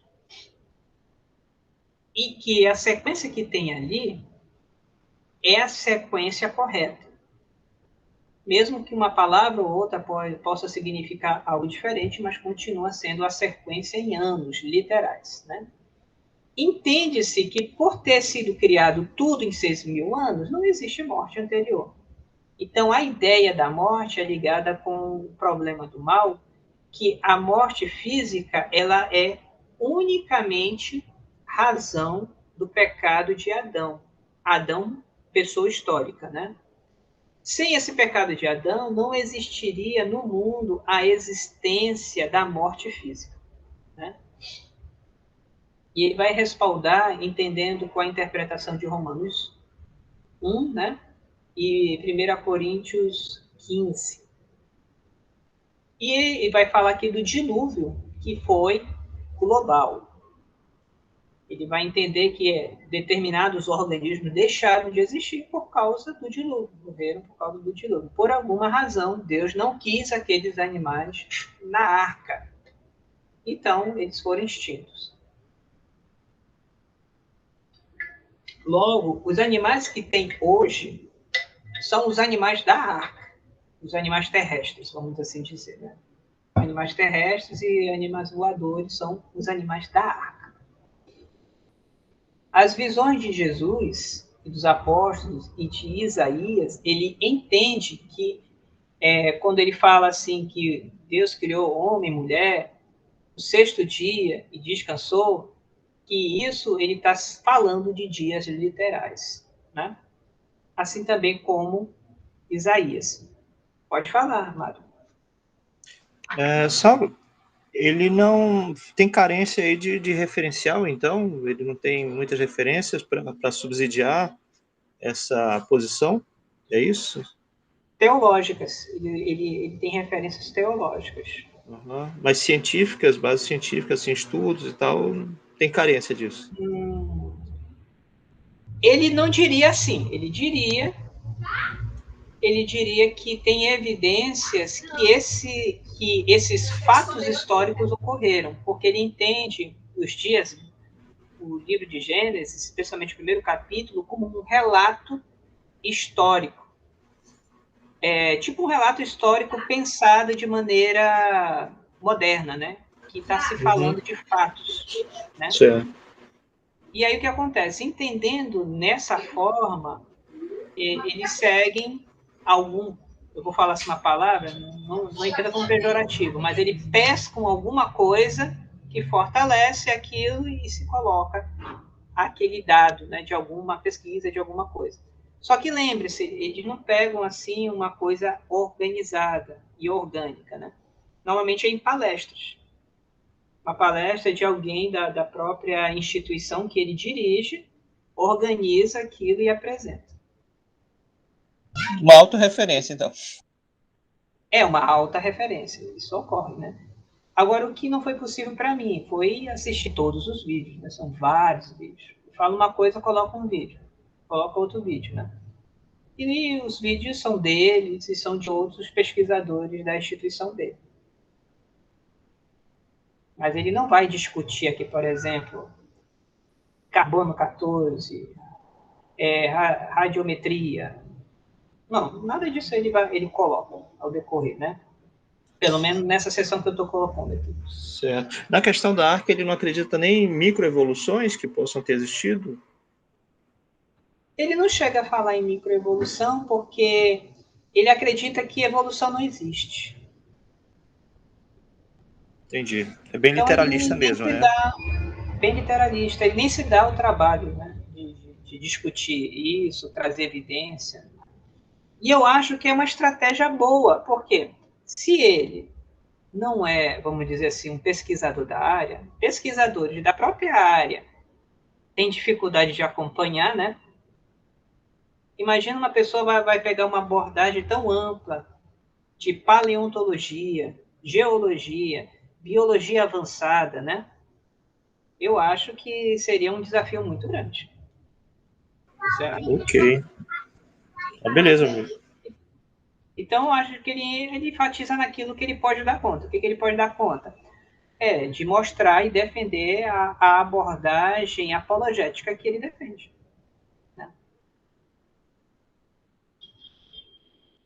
E que a sequência que tem ali é a sequência correta. Mesmo que uma palavra ou outra possa significar algo diferente, mas continua sendo a sequência em anos literais, né? Entende-se que, por ter sido criado tudo em 6.000 anos, não existe morte anterior. Então, a ideia da morte é ligada com o problema do mal, que a morte física ela é unicamente razão do pecado de Adão. Adão, pessoa histórica, né? Sem esse pecado de Adão, não existiria no mundo a existência da morte física, né? E ele vai respaldar, entendendo com a interpretação de Romanos 1, né? E 1 Coríntios 15. E ele vai falar aqui do dilúvio, que foi global. Ele vai entender que determinados organismos deixaram de existir por causa do dilúvio, morreram por causa do dilúvio. Por alguma razão, Deus não quis aqueles animais na arca. Então, eles foram extintos. Logo, os animais que tem hoje são os animais da arca, os animais terrestres, vamos assim dizer, né? Animais terrestres e animais voadores são os animais da arca. As visões de Jesus e dos apóstolos e de Isaías, ele entende que, quando ele fala assim que Deus criou homem e mulher no 6º dia e descansou, que isso ele está falando de dias literais, né? Assim também como Isaías. Pode falar, Mário. Saulo, ele não tem carência aí de referencial, então? Ele não tem muitas referências para subsidiar essa posição? É isso? Teológicas. Ele tem referências teológicas. Uhum. Mas científicas, bases científicas, assim, estudos e tal, tem carência disso? Ele não diria assim. Ele diria que tem evidências que esses fatos históricos ocorreram, porque ele entende os dias, o livro de Gênesis, especialmente o primeiro capítulo, como um relato histórico. Tipo um relato histórico pensado de maneira moderna, né? Que está se falando de fatos, né? Certo. E aí o que acontece? Entendendo nessa forma, eles seguem eu vou falar assim uma palavra, não entenda como pejorativo, mas ele pescam alguma coisa que fortalece aquilo e se coloca aquele dado, né, de alguma pesquisa, de alguma coisa. Só que lembre-se, eles não pegam assim uma coisa organizada e orgânica, né? Normalmente é em palestras. Uma palestra de alguém da própria instituição que ele dirige, organiza aquilo e apresenta. Uma autorreferência, então. É uma alta referência, isso ocorre, né? Agora, o que não foi possível para mim foi assistir todos os vídeos, né? São vários vídeos. Eu falo uma coisa, coloco um vídeo, coloco outro vídeo, né? E os vídeos são deles e são de outros pesquisadores da instituição dele. Mas ele não vai discutir aqui, por exemplo, carbono 14, radiometria. Não, nada disso ele coloca ao decorrer, né? Pelo menos nessa sessão que eu estou colocando aqui. Certo. Na questão da arca, ele não acredita nem em microevoluções que possam ter existido? Ele não chega a falar em microevolução porque ele acredita que evolução não existe. Entendi. É bem Então ele literalista nem mesmo, se né? dá, bem literalista, ele nem se dá o trabalho, né, de discutir isso, trazer evidência. E eu acho que é uma estratégia boa, porque se ele não é, vamos dizer assim, um pesquisador da área, pesquisadores da própria área têm dificuldade de acompanhar, né? Imagina uma pessoa vai pegar uma abordagem tão ampla de paleontologia, geologia, biologia avançada, né? Eu acho que seria um desafio muito grande. Sinceramente. Ok. Ah, beleza, amigo. Então, eu acho que ele enfatiza naquilo que ele pode dar conta. O que ele pode dar conta? É de mostrar e defender a abordagem apologética que ele defende. Né?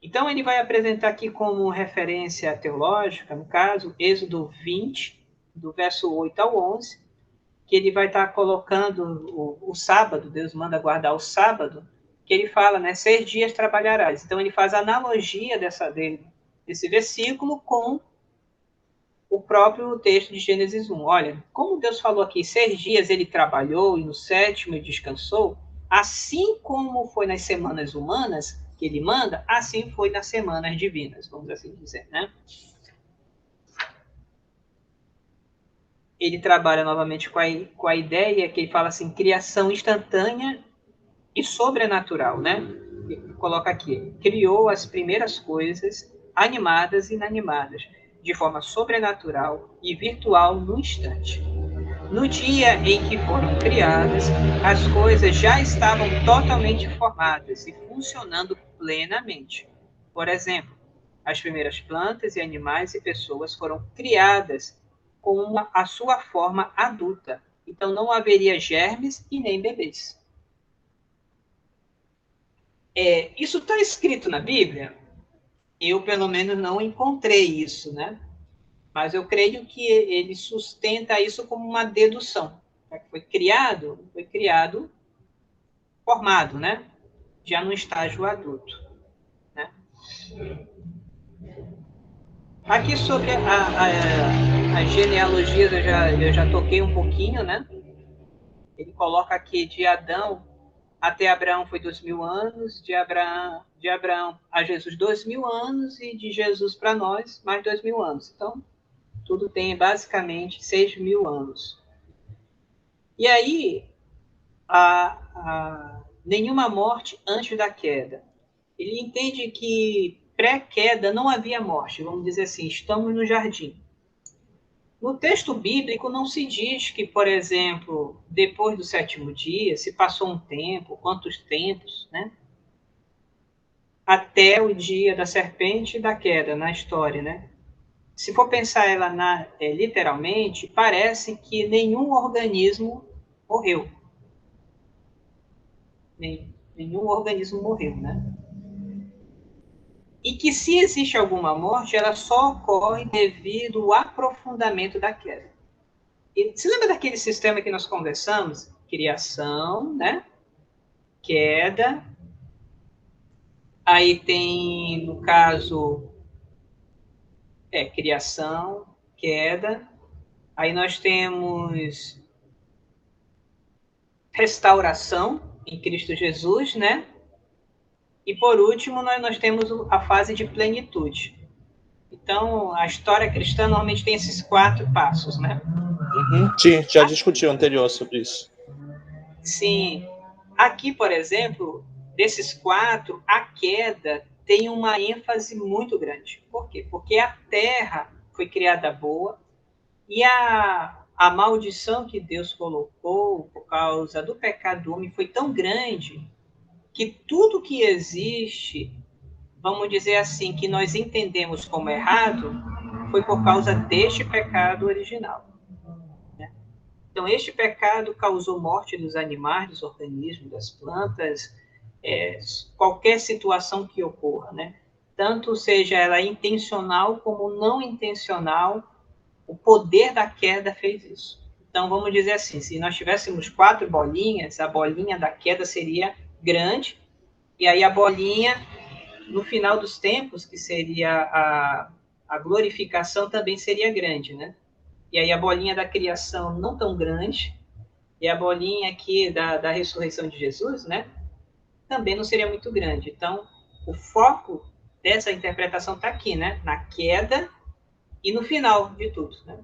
Então, ele vai apresentar aqui como referência teológica, no caso, Êxodo 20, do verso 8 ao 11, que ele vai estar colocando o sábado, Deus manda guardar o sábado, que ele fala, né, 6 dias trabalharás. Então, ele faz analogia desse versículo com o próprio texto de Gênesis 1. Olha, como Deus falou aqui, 6 dias ele trabalhou e no 7º descansou, assim como foi nas semanas humanas que ele manda, assim foi nas semanas divinas, vamos assim dizer, né? Ele trabalha novamente com a ideia que ele fala assim, criação instantânea e sobrenatural, né? Ele coloca aqui, criou as primeiras coisas, animadas e inanimadas, de forma sobrenatural e virtual no instante. No dia em que foram criadas, as coisas já estavam totalmente formadas e funcionando plenamente. Por exemplo, as primeiras plantas e animais e pessoas foram criadas com a sua forma adulta. Então não haveria germes e nem bebês. Isso está escrito na Bíblia? Eu, pelo menos, não encontrei isso, né? Mas eu creio que ele sustenta isso como uma dedução. Foi criado formado, né? Já no estágio adulto. Né? Aqui sobre as genealogias eu já toquei um pouquinho, né? Ele coloca aqui de Adão até Abraão foi 2000 anos, de Abraão a Jesus 2000 anos e de Jesus para nós mais 2000 anos. Então, tudo tem basicamente 6.000 anos. E aí, nenhuma morte antes da queda. Ele entende que pré-queda não havia morte, vamos dizer assim, estamos no jardim. No texto bíblico não se diz que, por exemplo, depois do 7º dia, se passou um tempo, quantos tempos, né? Até o dia da serpente e da queda na história, né? Se for pensar ela literalmente, parece que nenhum organismo morreu. Nenhum organismo morreu, né? E que se existe alguma morte, ela só ocorre devido ao aprofundamento da queda. E se lembra daquele sistema que nós conversamos? Criação, né? Queda. Aí tem, no caso, criação, queda. Aí nós temos restauração em Cristo Jesus, né? E, por último, nós temos a fase de plenitude. Então, a história cristã normalmente tem esses 4 passos, né? Sim, já discutiu anterior sobre isso. Sim. Aqui, por exemplo, desses 4, a queda tem uma ênfase muito grande. Por quê? Porque a terra foi criada boa e a maldição que Deus colocou por causa do pecado do homem foi tão grande que tudo que existe, vamos dizer assim, que nós entendemos como errado, foi por causa deste pecado original. Então, este pecado causou morte dos animais, dos organismos, das plantas, qualquer situação que ocorra, né? Tanto seja ela intencional como não intencional, o poder da queda fez isso. Então, vamos dizer assim, se nós tivéssemos 4 bolinhas, a bolinha da queda seria grande, e aí a bolinha, no final dos tempos, que seria a glorificação, também seria grande, né? E aí a bolinha da criação não tão grande, e a bolinha aqui da ressurreição de Jesus, né? Também não seria muito grande. Então, o foco dessa interpretação está aqui, né? Na queda e no final de tudo, né?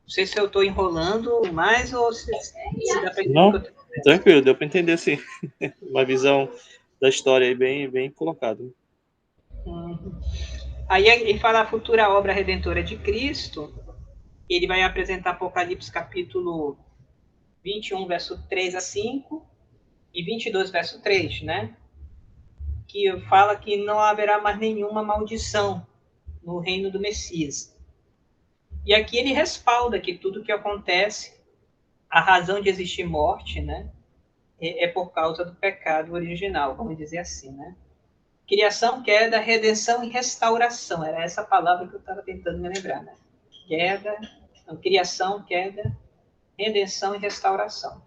Não sei se eu estou enrolando mais ou se dá para entender. Não, tranquilo, deu para entender, sim. Uma visão da história aí bem colocada. Aí ele fala a futura obra redentora de Cristo. Ele vai apresentar Apocalipse capítulo 21, verso 3 a 5 e 22, verso 3, né? Que fala que não haverá mais nenhuma maldição no reino do Messias. E aqui ele respalda que tudo que acontece, a razão de existir morte, né, é por causa do pecado original, vamos dizer assim, né? Criação, queda, redenção e restauração. Era essa palavra que eu estava tentando me lembrar, né? Queda, não, criação, queda, redenção e restauração.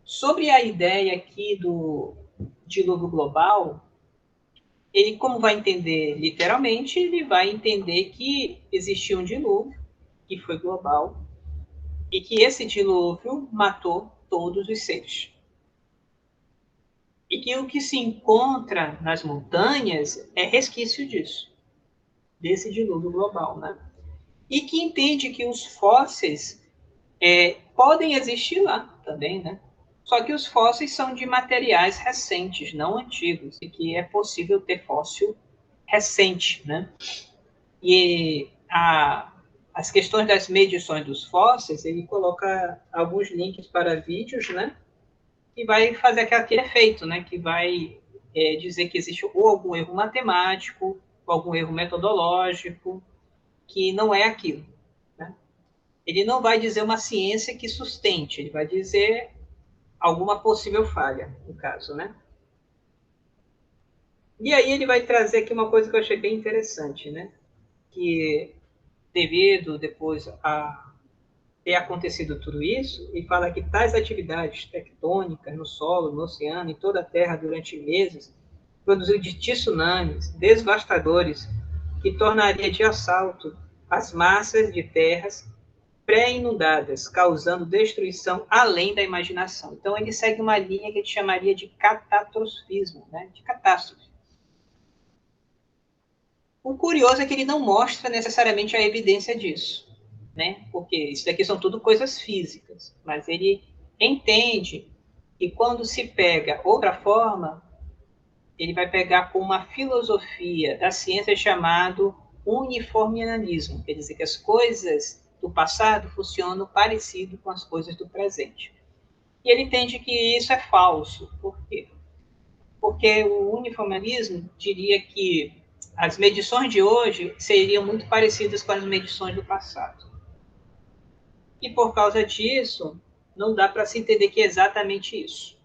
Sobre a ideia aqui do dilúvio global, ele, como vai entender literalmente, ele vai entender que existiu um dilúvio, que foi global, e que esse dilúvio matou todos os seres. E que o que se encontra nas montanhas é resquício disso, desse dilúvio global, né? E que entende que os fósseis podem existir lá também, né? Só que os fósseis são de materiais recentes, não antigos, e que é possível ter fóssil recente, né? E as questões das medições dos fósseis, ele coloca alguns links para vídeos, né? Que vai fazer aquele efeito, né? Que vai dizer que existe ou algum erro matemático, ou algum erro metodológico, que não é aquilo. Né? Ele não vai dizer uma ciência que sustente, ele vai dizer alguma possível falha, no caso, né? E aí ele vai trazer aqui uma coisa que eu achei bem interessante, né? Que devido depois a ter acontecido tudo isso, ele fala que tais atividades tectônicas no solo, no oceano, em toda a Terra durante meses, produziu de tsunamis devastadores que tornaria de assalto as massas de terras pré-inundadas, causando destruição além da imaginação. Então ele segue uma linha que a gente chamaria de catastrofismo, né? De catástrofe. O curioso é que ele não mostra necessariamente a evidência disso, né? Porque isso daqui são tudo coisas físicas, mas ele entende que quando se pega outra forma, ele vai pegar com uma filosofia da ciência chamado uniformianismo, quer dizer que as coisas do passado funcionam parecido com as coisas do presente. E ele entende que isso é falso. Por quê? Porque o uniformianismo diria que as medições de hoje seriam muito parecidas com as medições do passado. E por causa disso, não dá para se entender que é exatamente isso.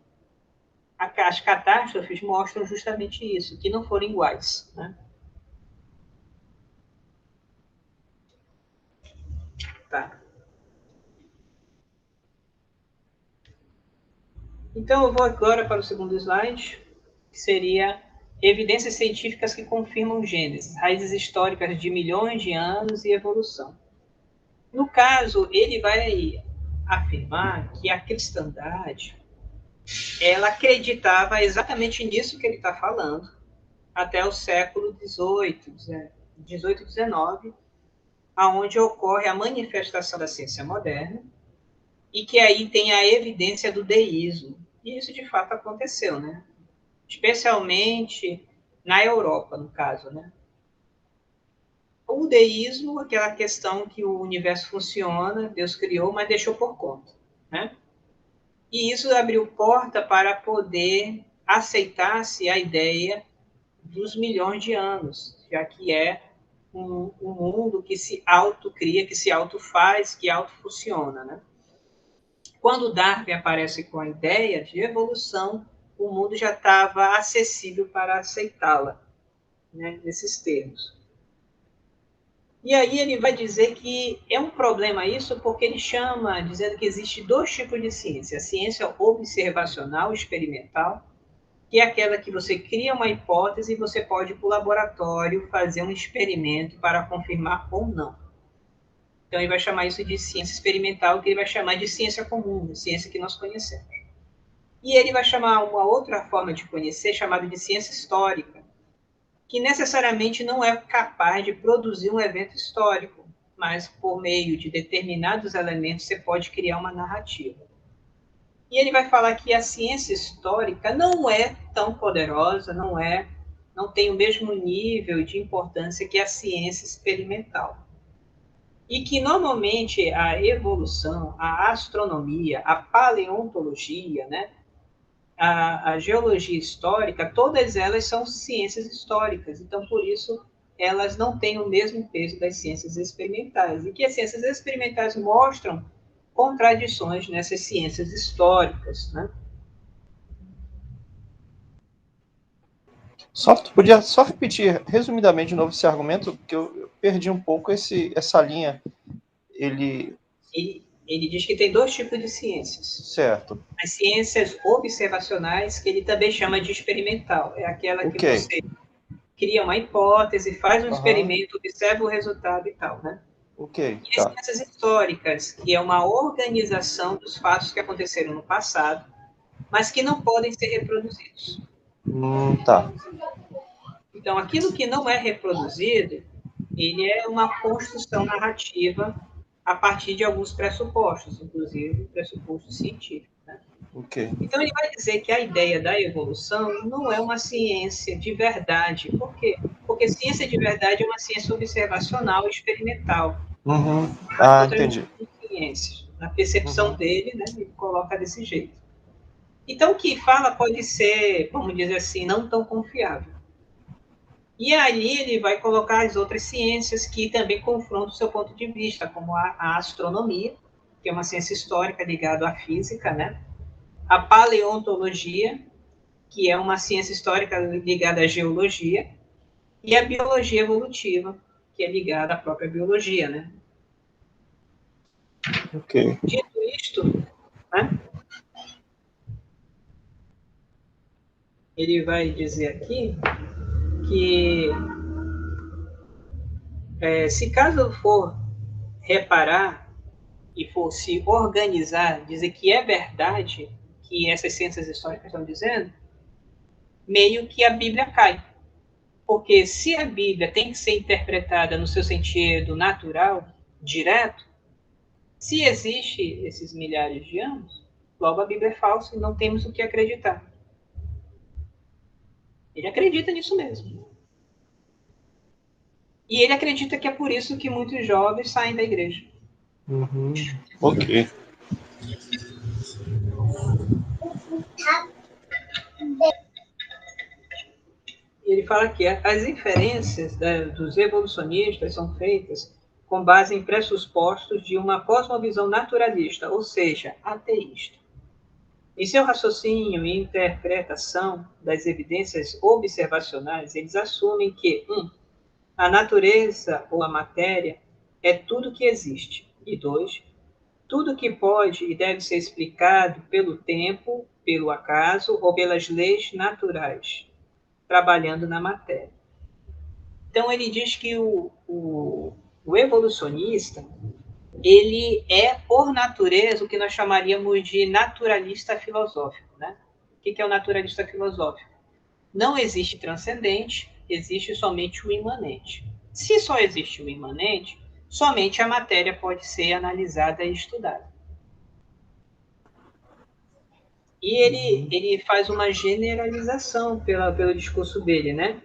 As catástrofes mostram justamente isso, que não foram iguais. Né? Tá. Então, eu vou agora para o segundo slide, que seria evidências científicas que confirmam Gênesis, raízes históricas de milhões de anos e evolução. No caso, ele vai afirmar que a cristandade ela acreditava exatamente nisso que ele está falando, até o século XVIII, XVIII, XIX, aonde ocorre a manifestação da ciência moderna, e que aí tem a evidência do deísmo. E isso, de fato, aconteceu, né? Especialmente na Europa, no caso, né? O deísmo, aquela questão que o universo funciona, Deus criou, mas deixou por conta, né? E isso abriu porta para poder aceitar-se a ideia dos milhões de anos, já que é um mundo que se autocria, que se autofaz, que autofunciona, né? Quando Darwin aparece com a ideia de evolução, o mundo já estava acessível para aceitá-la, né, nesses termos. E aí ele vai dizer que é um problema isso, porque ele chama, dizendo que existe dois tipos de ciência. A ciência observacional, experimental, que é aquela que você cria uma hipótese e você pode ir para o laboratório fazer um experimento para confirmar ou não. Então ele vai chamar isso de ciência experimental, que ele vai chamar de ciência comum, de ciência que nós conhecemos. E ele vai chamar uma outra forma de conhecer, chamada de ciência histórica, que necessariamente não é capaz de produzir um evento histórico, mas por meio de determinados elementos você pode criar uma narrativa. E ele vai falar que a ciência histórica não é tão poderosa, não tem o mesmo nível de importância que a ciência experimental. E que normalmente a evolução, a astronomia, a paleontologia, né, a geologia histórica, todas elas são ciências históricas, então por isso elas não têm o mesmo peso das ciências experimentais, e que as ciências experimentais mostram contradições nessas ciências históricas, né? Tu podia só repetir resumidamente de novo esse argumento, porque eu perdi um pouco essa linha. Ele diz que tem dois tipos de ciências. Certo. As ciências observacionais, que ele também chama de experimental, é aquela que você cria uma hipótese, faz um experimento, observa o resultado e tal, né? E as ciências históricas, que é uma organização dos fatos que aconteceram no passado, mas que não podem ser reproduzidos. Tá. Então, aquilo que não é reproduzido, ele é uma construção narrativa a partir de alguns pressupostos, inclusive pressupostos científicos. Né? Então, ele vai dizer que a ideia da evolução não é uma ciência de verdade. Por quê? Porque ciência de verdade é uma ciência observacional, experimental. Entendi. Ciências. Na percepção dele, né, ele coloca desse jeito. Então, o que fala pode ser, vamos dizer assim, não tão confiável. E ali ele vai colocar as outras ciências que também confrontam o seu ponto de vista, como a astronomia, que é uma ciência histórica ligada à física, né? A paleontologia, que é uma ciência histórica ligada à geologia, e a biologia evolutiva, que é ligada à própria biologia, né? Dito isto, né? Ele vai dizer aqui que se caso for reparar e for se organizar, dizer que é verdade que essas ciências históricas estão dizendo, meio que a Bíblia cai. Porque se a Bíblia tem que ser interpretada no seu sentido natural, direto, se existe esses milhares de anos, logo a Bíblia é falsa e não temos o que acreditar. Ele acredita nisso mesmo. E ele acredita que é por isso que muitos jovens saem da igreja. Ok. Ele fala que as inferências dos evolucionistas são feitas com base em pressupostos de uma cosmovisão naturalista, ou seja, ateísta. Em seu raciocínio e interpretação das evidências observacionais, eles assumem que, a natureza ou a matéria é tudo que existe, e 2, tudo que pode e deve ser explicado pelo tempo, pelo acaso ou pelas leis naturais, trabalhando na matéria. Então, ele diz que o evolucionista, ele é, por natureza, o que nós chamaríamos de naturalista filosófico, né? que é o naturalista filosófico? Não existe transcendente, existe somente o imanente. Se só existe o imanente, somente a matéria pode ser analisada e estudada. E ele faz uma generalização pelo discurso dele, né?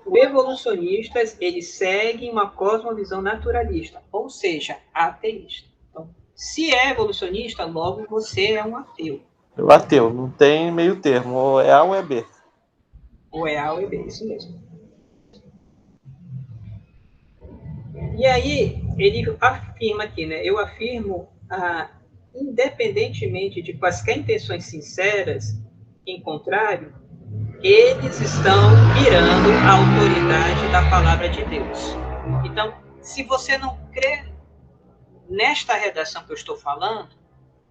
Os evolucionistas, eles seguem uma cosmovisão naturalista, ou seja, ateísta. Então, se é evolucionista, logo você é um ateu. O ateu, não tem meio termo, ou é A ou é B. Ou é A ou é B, isso mesmo. E aí, ele afirma aqui, né? Eu afirmo, independentemente de quaisquer intenções sinceras, em contrário, eles estão mirando a autoridade da palavra de Deus. Então, se você não crê nesta redação que eu estou falando,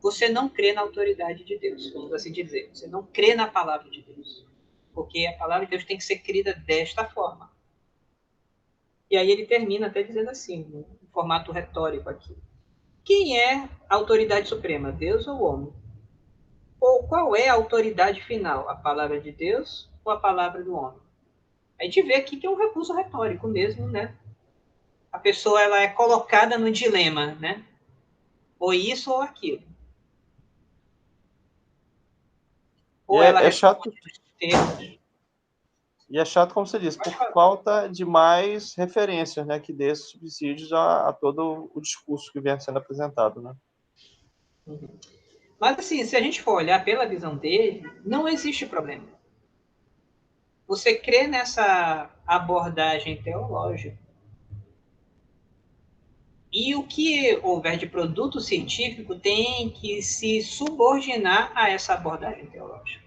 você não crê na autoridade de Deus, vamos assim dizer. Você não crê na palavra de Deus. Porque a palavra de Deus tem que ser crida desta forma. E aí ele termina até dizendo assim, no formato retórico aqui. Quem é a autoridade suprema, Deus ou o homem? Ou qual é a autoridade final, a palavra de Deus ou a palavra do homem? A gente vê aqui que é um recurso retórico mesmo, né? A pessoa ela é colocada no dilema, né? Ou isso ou aquilo. Ou ela É chato. termos. E é chato, como você disse, por falta de mais referências, né, que dê subsídios a todo o discurso que vem sendo apresentado, né? Mas, assim, se a gente for olhar pela visão dele, não existe problema. Você crê nessa abordagem teológica e o que houver de produto científico tem que se subordinar a essa abordagem teológica.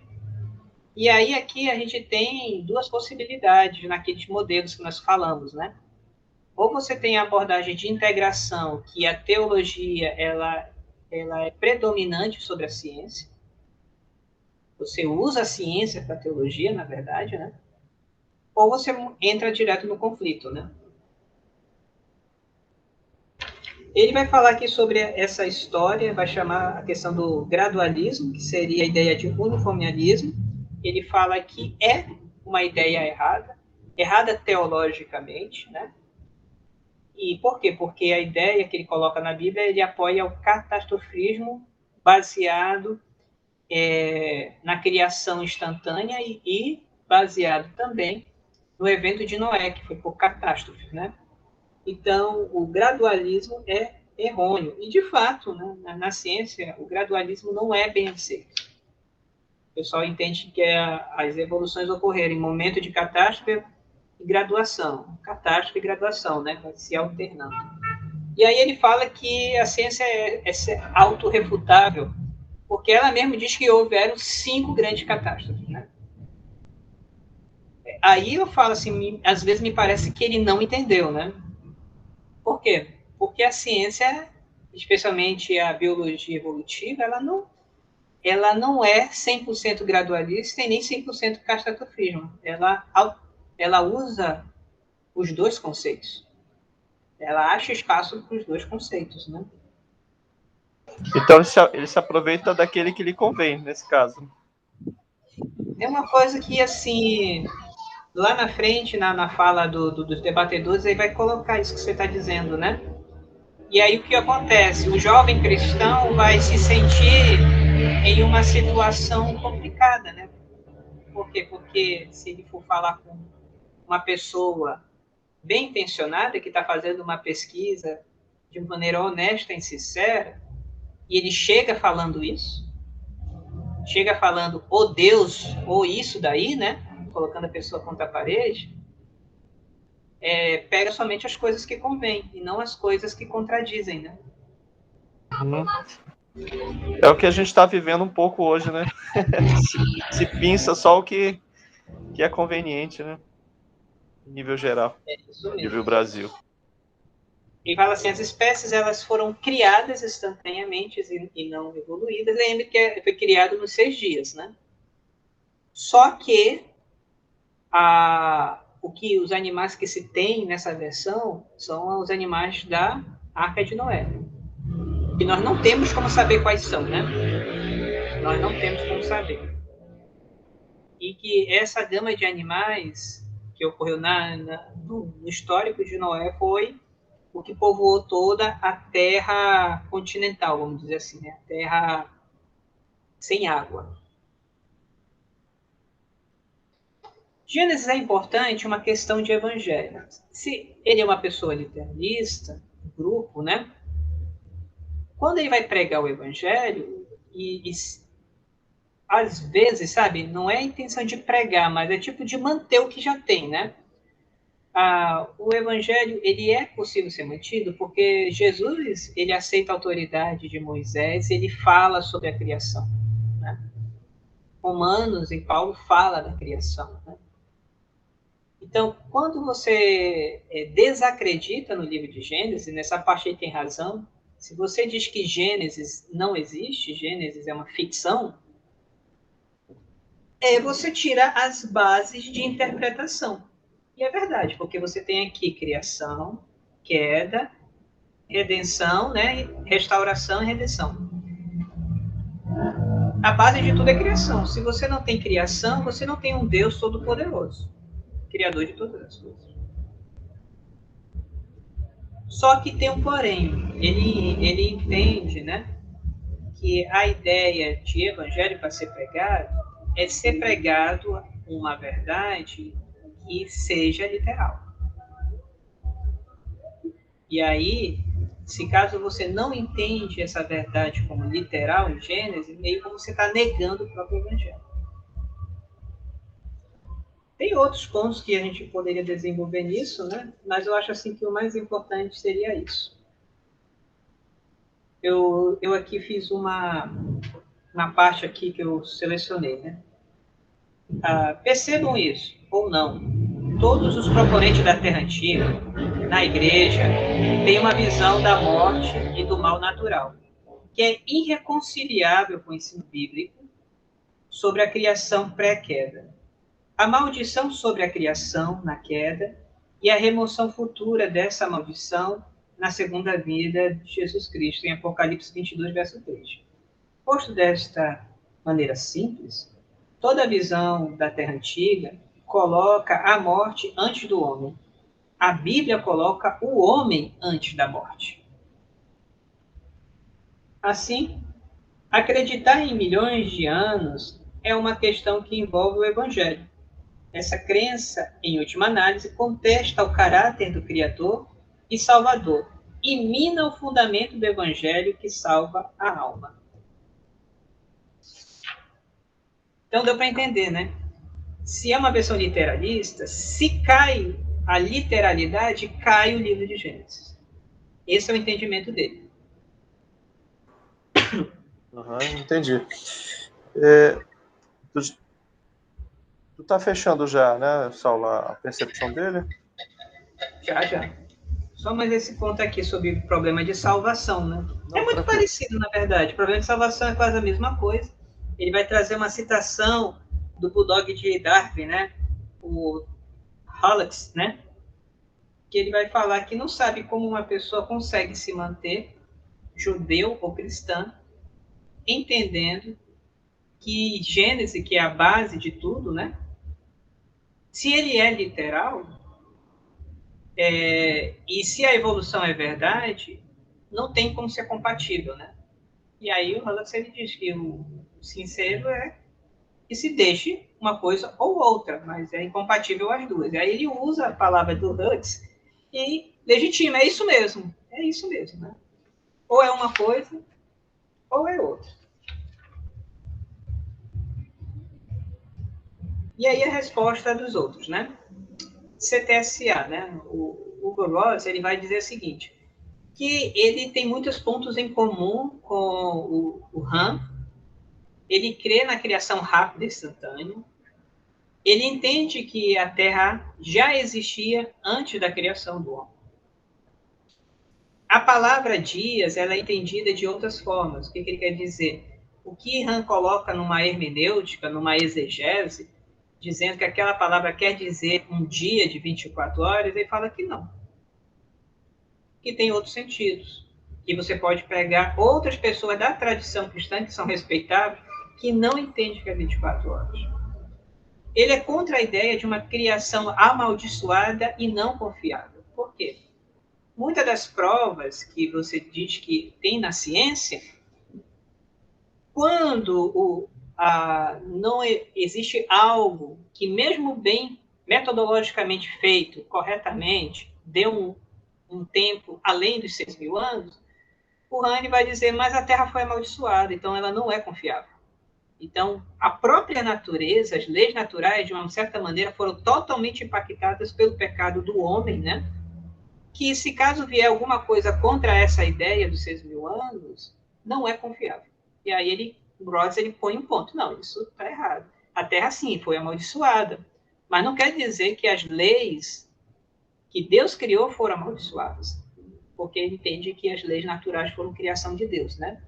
E aí aqui a gente tem duas possibilidades naqueles modelos que nós falamos, né? Ou você tem a abordagem de integração, que a teologia ela é predominante sobre a ciência. Você usa a ciência para a teologia, na verdade, né? Ou você entra direto no conflito, né? Ele vai falar aqui sobre essa história, vai chamar a questão do gradualismo, que seria a ideia de uniformismo. Ele fala que é uma ideia errada teologicamente, né? E por quê? Porque a ideia que ele coloca na Bíblia, ele apoia o catastrofismo baseado na criação instantânea e baseado também no evento de Noé, que foi por catástrofe, né? Então, o gradualismo é errôneo. E, de fato, né, na ciência, o gradualismo não é bem aceito. O pessoal entende que as evoluções ocorreram em momento de catástrofe e graduação. Catástrofe e graduação, né? Vai se alternando. E aí ele fala que a ciência é autorrefutável, porque ela mesmo diz que houveram 5 grandes catástrofes, né? Aí eu falo assim, às vezes me parece que ele não entendeu, né? Por quê? Porque a ciência, especialmente a biologia evolutiva, ela não é 100% gradualista e nem 100% catastrofismo. Ela usa os dois conceitos. Ela acha espaço para os dois conceitos, né? Então ele se aproveita daquele que lhe convém, nesse caso. É uma coisa que, assim, lá na frente, na fala dos debatedores, ele vai colocar isso que você está dizendo, né? E aí o que acontece? O jovem cristão vai se sentir em uma situação complicada, né? Por quê? Porque se ele for falar com uma pessoa bem intencionada, que está fazendo uma pesquisa de maneira honesta e sincera, e ele chega falando isso, chega falando o Deus, ou isso daí, né? Colocando a pessoa contra a parede, pega somente as coisas que convêm, e não as coisas que contradizem, né? É o que a gente está vivendo um pouco hoje, né? se pinça só o que é conveniente, né? Nível geral, nível Brasil. E fala assim, as espécies elas foram criadas instantaneamente e não evoluídas. Lembre que foi criado nos 6 dias, né? Só que os animais que se tem nessa versão são os animais da Arca de Noé. E nós não temos como saber quais são, né? Nós não temos como saber. e que essa gama de animais que ocorreu no histórico de Noé foi o que povoou toda a terra continental, vamos dizer assim, né? A terra sem água. Gênesis é importante uma questão de evangelho. Se ele é uma pessoa literalista, grupo, né? Quando ele vai pregar o evangelho, às vezes, sabe, não é a intenção de pregar, mas é tipo de manter o que já tem, né? O evangelho, ele é possível ser mantido porque Jesus, ele aceita a autoridade de Moisés, ele fala sobre a criação, né? Romanos e Paulo fala da criação, né? Então, quando você desacredita no livro de Gênesis, nessa parte aí tem razão, se você diz que Gênesis não existe, Gênesis é uma ficção, você tira as bases de interpretação. E é verdade, porque você tem aqui criação, queda, redenção, né? Restauração e redenção. A base de tudo é criação. Se você não tem criação, você não tem um Deus todo-poderoso, criador de todas as coisas. Só que tem um porém. Ele entende, né, que a ideia de evangelho para ser pregado é ser pregado uma verdade que seja literal. E aí, se caso você não entende essa verdade como literal em Gênesis, meio como você está negando o próprio evangelho. Tem outros pontos que a gente poderia desenvolver nisso, né? Mas eu acho assim que o mais importante seria isso. Eu aqui fiz uma parte aqui que eu selecionei, né? Percebam isso, ou não. Todos os proponentes da Terra Antiga, na igreja, têm uma visão da morte e do mal natural, que é irreconciliável com o ensino bíblico sobre a criação pré-queda. A maldição sobre a criação na queda e a remoção futura dessa maldição na segunda vinda de Jesus Cristo, em Apocalipse 22, verso 3. Posto desta maneira simples, toda a visão da Terra Antiga coloca a morte antes do homem. A Bíblia coloca o homem antes da morte. Assim, acreditar em milhões de anos é uma questão que envolve o Evangelho. Essa crença, em última análise, contesta o caráter do Criador e Salvador e mina o fundamento do Evangelho que salva a alma. Então deu para entender, né? Se é uma versão literalista, se cai a literalidade, cai o livro de Gênesis. Esse é o entendimento dele. Entendi. Tu tá fechando já, né, Saulo, a percepção dele? Já. Só mais esse ponto aqui sobre o problema de salvação, né? É muito parecido, na verdade. O problema de salvação é quase a mesma coisa. Ele vai trazer uma citação do Bulldog de Darwin, né? O Hallett, né? Que ele vai falar que não sabe como uma pessoa consegue se manter judeu ou cristã, entendendo que Gênesis, que é a base de tudo, né? Se ele é literal, e se a evolução é verdade, não tem como ser compatível, né? E aí o Hallett ele diz que o sincero é que se deixe uma coisa ou outra, mas é incompatível as duas. E aí ele usa a palavra do Hallett e legitima, é isso mesmo, né? Ou é uma coisa, ou é outra. E aí a resposta dos outros, né? CTSA, né? O Hugo Ross, ele vai dizer o seguinte, que ele tem muitos pontos em comum com o Han, ele crê na criação rápida e instantânea, ele entende que a Terra já existia antes da criação do homem. A palavra dias, ela é entendida de outras formas. O que ele quer dizer? O que Han coloca numa hermenêutica, numa exegese, dizendo que aquela palavra quer dizer um dia de 24 horas, ele fala que não. Que tem outros sentidos. Que você pode pegar outras pessoas da tradição cristã, que são respeitáveis, que não entendem que é 24 horas. ele é contra a ideia de uma criação amaldiçoada e não confiável. Por quê? Muitas das provas que você diz que tem na ciência, quando não existe algo que, mesmo bem metodologicamente feito, corretamente, deu um tempo além dos 6.000 anos, o Hahn vai dizer, mas a Terra foi amaldiçoada, então ela não é confiável. Então, a própria natureza, as leis naturais, de uma certa maneira, foram totalmente impactadas pelo pecado do homem, né? Que, se caso vier alguma coisa contra essa ideia dos 6.000 anos, não é confiável. E aí Rawls põe um ponto. Não, isso está errado. A Terra, sim, foi amaldiçoada. Mas não quer dizer que as leis que Deus criou foram amaldiçoadas. Porque ele entende que as leis naturais foram criação de Deus, né?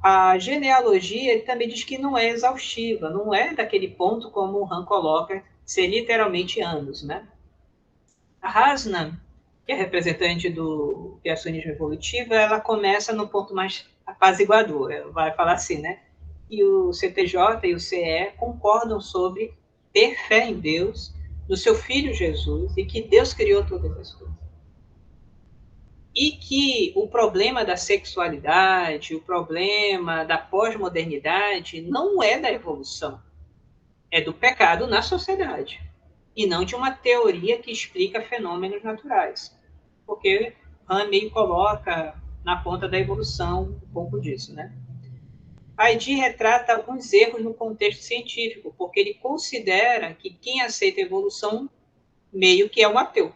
A genealogia, ele também diz que não é exaustiva, não é daquele ponto como o Hahn coloca, ser literalmente anos, né? A Hasna, que é representante do criacionismo evolutivo, ela começa no ponto mais apaziguador, ela vai falar assim, né? E o CTJ e o CE concordam sobre ter fé em Deus, no seu Filho Jesus, e que Deus criou todas as coisas. E que o problema da sexualidade, o problema da pós-modernidade não é da evolução, é do pecado na sociedade, e não de uma teoria que explica fenômenos naturais. Porque Hahn meio coloca na ponta da evolução um pouco disso, né? Heidi retrata alguns erros no contexto científico, porque ele considera que quem aceita a evolução meio que é um ateu.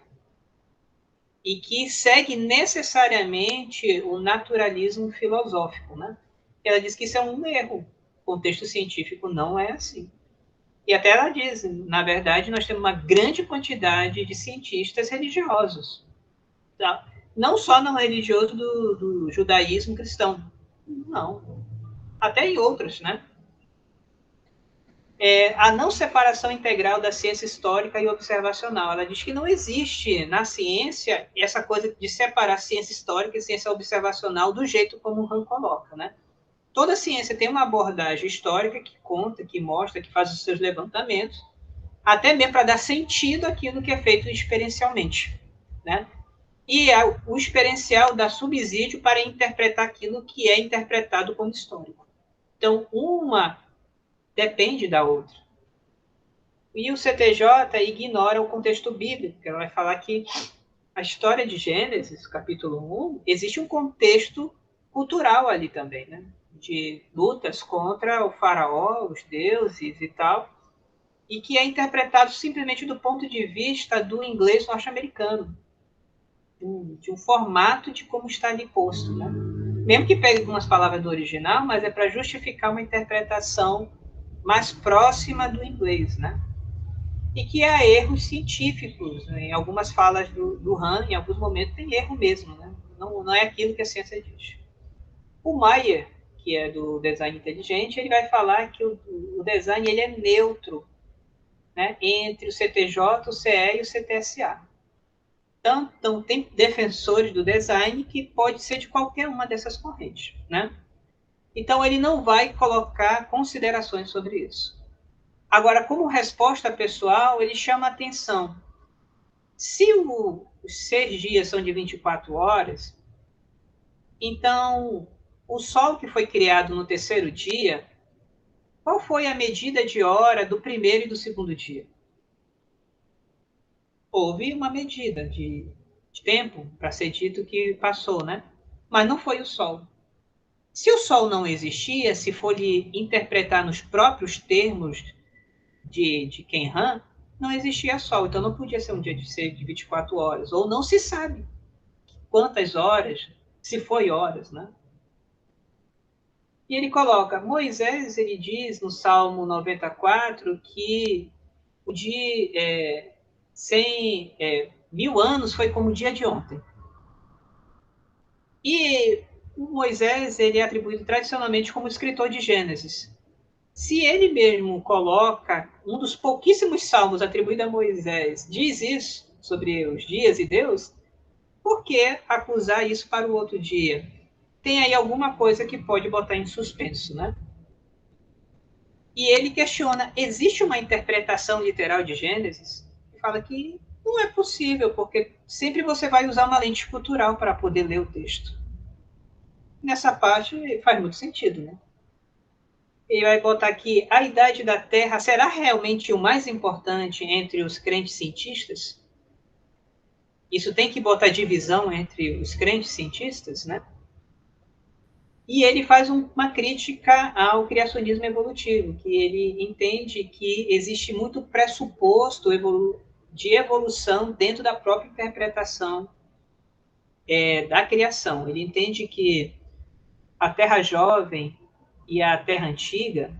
E que segue necessariamente o naturalismo filosófico, né? Ela diz que isso é um erro. O contexto científico não é assim. E até ela diz, na verdade, nós temos uma grande quantidade de cientistas religiosos. Tá? Não só no religioso do judaísmo cristão. Não. Até em outros, né? A não separação integral da ciência histórica e observacional. Ela diz que não existe na ciência essa coisa de separar ciência histórica e ciência observacional do jeito como o Hahn coloca, né? Toda ciência tem uma abordagem histórica que conta, que mostra, que faz os seus levantamentos, até mesmo para dar sentido àquilo que é feito experiencialmente, né? E o experiencial dá subsídio para interpretar aquilo que é interpretado como histórico. Então, uma depende da outra. E o CTJ ignora o contexto bíblico, ela vai falar que a história de Gênesis, capítulo 1, existe um contexto cultural ali também, né? De lutas contra o faraó, os deuses e tal, e que é interpretado simplesmente do ponto de vista do inglês norte-americano, de um formato de como está ali posto, né? Mesmo que pegue algumas palavras do original, mas é para justificar uma interpretação mais próxima do inglês, né? E que há erros científicos, né? Em algumas falas do Hahn, em alguns momentos tem erro mesmo, né? Não é aquilo que a ciência diz. O Mayer, que é do design inteligente, ele vai falar que o design ele é neutro, né? Entre o CTJ, o CE e o CTSA. Então, tem defensores do design que pode ser de qualquer uma dessas correntes, né? Então, ele não vai colocar considerações sobre isso. Agora, como resposta pessoal, ele chama atenção. Se os 6 dias são de 24 horas, então o Sol que foi criado no terceiro dia, qual foi a medida de hora do primeiro e do segundo dia? Houve uma medida de tempo para ser dito que passou, né? Mas não foi o Sol. Se o Sol não existia, se for lhe interpretar nos próprios termos de Ken Han, não existia Sol. Então não podia ser um dia de 24 horas. Ou não se sabe quantas horas, se foi horas, né? E ele coloca, Moisés, ele diz no Salmo 94 que o dia 1.000 anos foi como o dia de ontem. E Moisés, ele é atribuído tradicionalmente como escritor de Gênesis. Se ele mesmo coloca, um dos pouquíssimos salmos atribuídos a Moisés, diz isso sobre os dias e Deus, por que acusar isso para o outro dia? Tem aí alguma coisa que pode botar em suspenso, né? E ele questiona, existe uma interpretação literal de Gênesis? Ele fala que não é possível, porque sempre você vai usar uma lente cultural para poder ler o texto. Nessa parte faz muito sentido, né? Ele vai botar aqui, a idade da Terra será realmente o mais importante entre os crentes cientistas? Isso tem que botar divisão entre os crentes cientistas, né? E ele faz uma crítica ao criacionismo evolutivo, que ele entende que existe muito pressuposto de evolução dentro da própria interpretação da criação. Ele entende que a Terra jovem e a Terra antiga,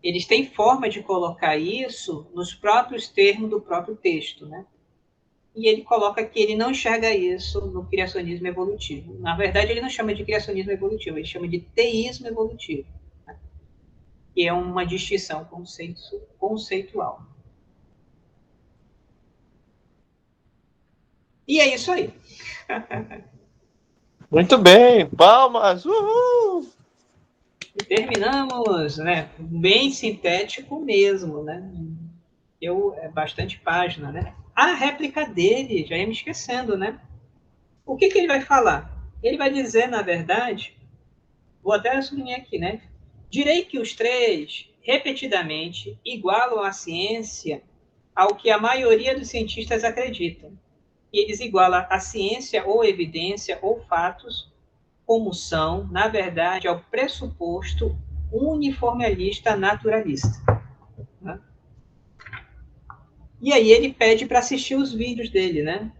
eles têm forma de colocar isso nos próprios termos do próprio texto, né? E ele coloca que ele não enxerga isso no criacionismo evolutivo. Na verdade, ele não chama de criacionismo evolutivo, ele chama de teísmo evolutivo, né? Que é uma distinção conceitual. E é isso aí. Muito bem, palmas! Uhul! E terminamos, né? Bem sintético mesmo, né? É bastante página, né? A réplica dele, já ia me esquecendo, né? O que ele vai falar? Ele vai dizer, na verdade, vou até sublinhar aqui, né? Direi que os três, repetidamente, igualam a ciência ao que a maioria dos cientistas acreditam. E eles igualam a ciência ou evidência ou fatos como são, na verdade, ao pressuposto uniformista naturalista. Né? E aí ele pede para assistir os vídeos dele, né?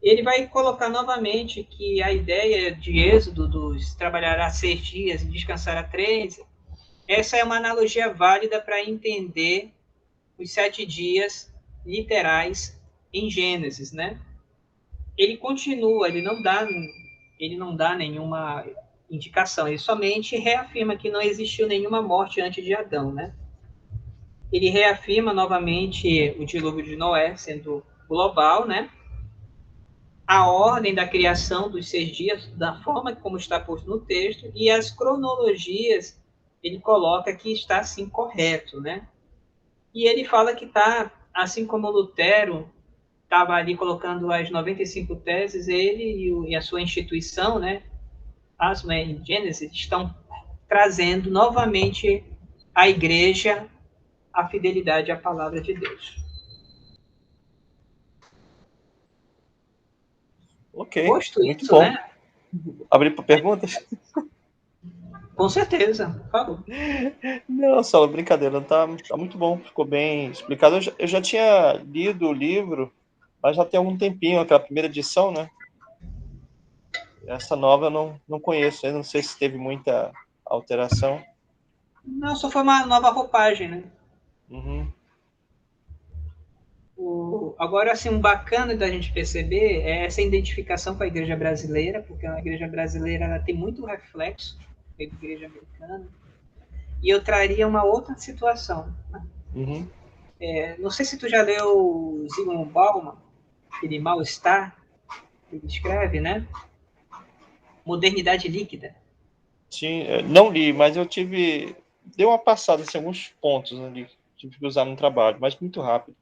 Ele vai colocar novamente que a ideia de Êxodo, dos trabalhar a 6 dias e descansar a 3, essa é uma analogia válida para entender os 7 dias literais em Gênesis, né? Ele continua, ele não dá nenhuma indicação, ele somente reafirma que não existiu nenhuma morte antes de Adão, né? Ele reafirma novamente o dilúvio de Noé sendo global, né? A ordem da criação dos 6 dias, da forma como está posto no texto, e as cronologias, ele coloca que está assim correto, né? E ele fala que está, assim como Lutero estava ali colocando as 95 teses, ele e a sua instituição, né, Asma e Gênesis, estão trazendo novamente à igreja a fidelidade à palavra de Deus. Ok, Posto muito isso, bom. né? Abrir para perguntas? Com certeza, por favor. Não, só brincadeira, tá muito bom, ficou bem explicado. Eu já tinha lido o livro, mas já tem algum tempinho, aquela primeira edição, né? Essa nova eu não conheço, eu não sei se teve muita alteração. Não, só foi uma nova roupagem, né? Uhum. Agora, assim, um bacana da gente perceber é essa identificação com a igreja brasileira, porque a igreja brasileira ela tem muito reflexo da igreja americana. E eu traria uma outra situação. Né? Uhum. Não sei se tu já leu Zygmunt Bauman, aquele Mal-Estar, que ele escreve, né? Modernidade líquida. Sim, não li, mas eu dei uma passada em alguns pontos ali, tive que usar no trabalho, mas muito rápido.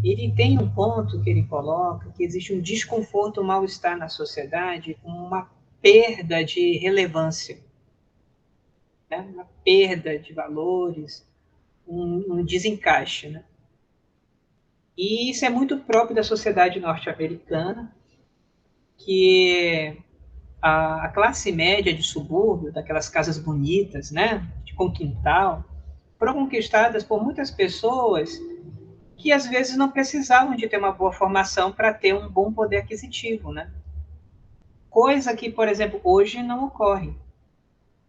Ele tem um ponto que ele coloca que existe um desconforto, um mal-estar na sociedade, uma perda de relevância, né? Uma perda de valores, um desencaixe. Né? E isso é muito próprio da sociedade norte-americana, que a classe média de subúrbio, daquelas casas bonitas, né, com quintal, foram conquistadas por muitas pessoas que às vezes não precisavam de ter uma boa formação para ter um bom poder aquisitivo, né? Coisa que, por exemplo, hoje não ocorre.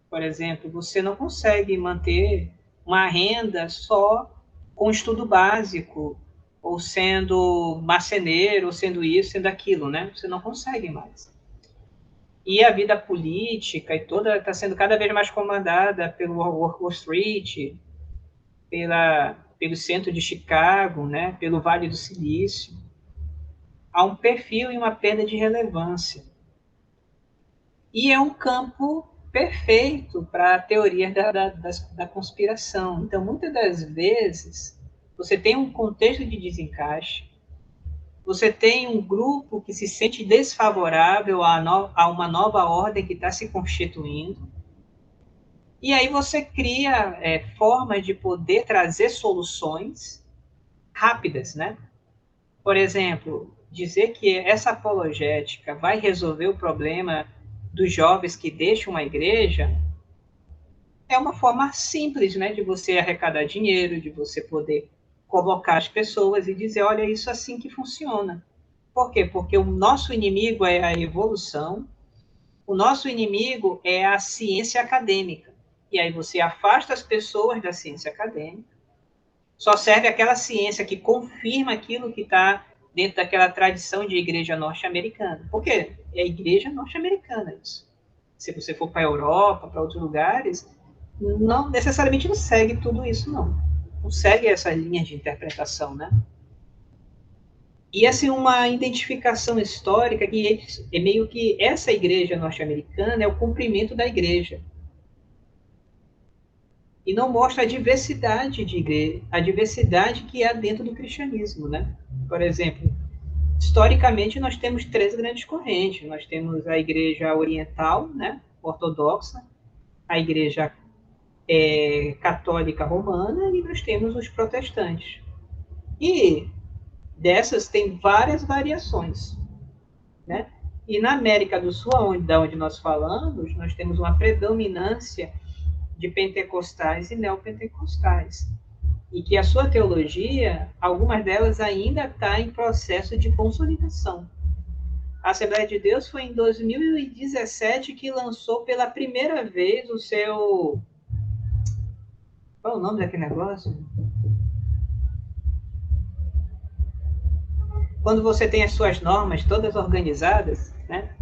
Por exemplo, você não consegue manter uma renda só com estudo básico, ou sendo marceneiro, ou sendo isso, sendo aquilo, né? Você não consegue mais. E a vida política e toda está sendo cada vez mais comandada pelo Wall Street, pelo centro de Chicago, né? Pelo Vale do Silício. Há um perfil e uma perda de relevância. E é um campo perfeito para a teoria da conspiração. Então, muitas das vezes, você tem um contexto de desencaixe, você tem um grupo que se sente desfavorável a uma nova ordem que está se constituindo, e aí você cria formas de poder trazer soluções rápidas, né? Por exemplo, dizer que essa apologética vai resolver o problema dos jovens que deixam a igreja é uma forma simples, né, de você arrecadar dinheiro, de você poder colocar as pessoas e dizer, olha, isso é assim que funciona. Por quê? Porque o nosso inimigo é a evolução, o nosso inimigo é a ciência acadêmica. E aí você afasta as pessoas da ciência acadêmica, só serve aquela ciência que confirma aquilo que está dentro daquela tradição de igreja norte-americana. Por quê? É a igreja norte-americana isso. Se você for para a Europa, para outros lugares, não necessariamente não segue tudo isso, não. Não segue essa linha de interpretação, né? E assim, uma identificação histórica que é meio que essa igreja norte-americana é o cumprimento da igreja. E não mostra a diversidade de igreja, a diversidade que há dentro do cristianismo, né? Por exemplo, historicamente nós temos três grandes correntes. Nós temos a igreja oriental, né, ortodoxa, a igreja católica romana e nós temos os protestantes. E dessas tem várias variações, né? E na América do Sul, da onde nós falamos, nós temos uma predominância de pentecostais e neopentecostais. E que a sua teologia, algumas delas ainda está em processo de consolidação. A Assembleia de Deus foi em 2017 que lançou pela primeira vez o seu... Qual é o nome daquele negócio? Quando você tem as suas normas todas organizadas, né?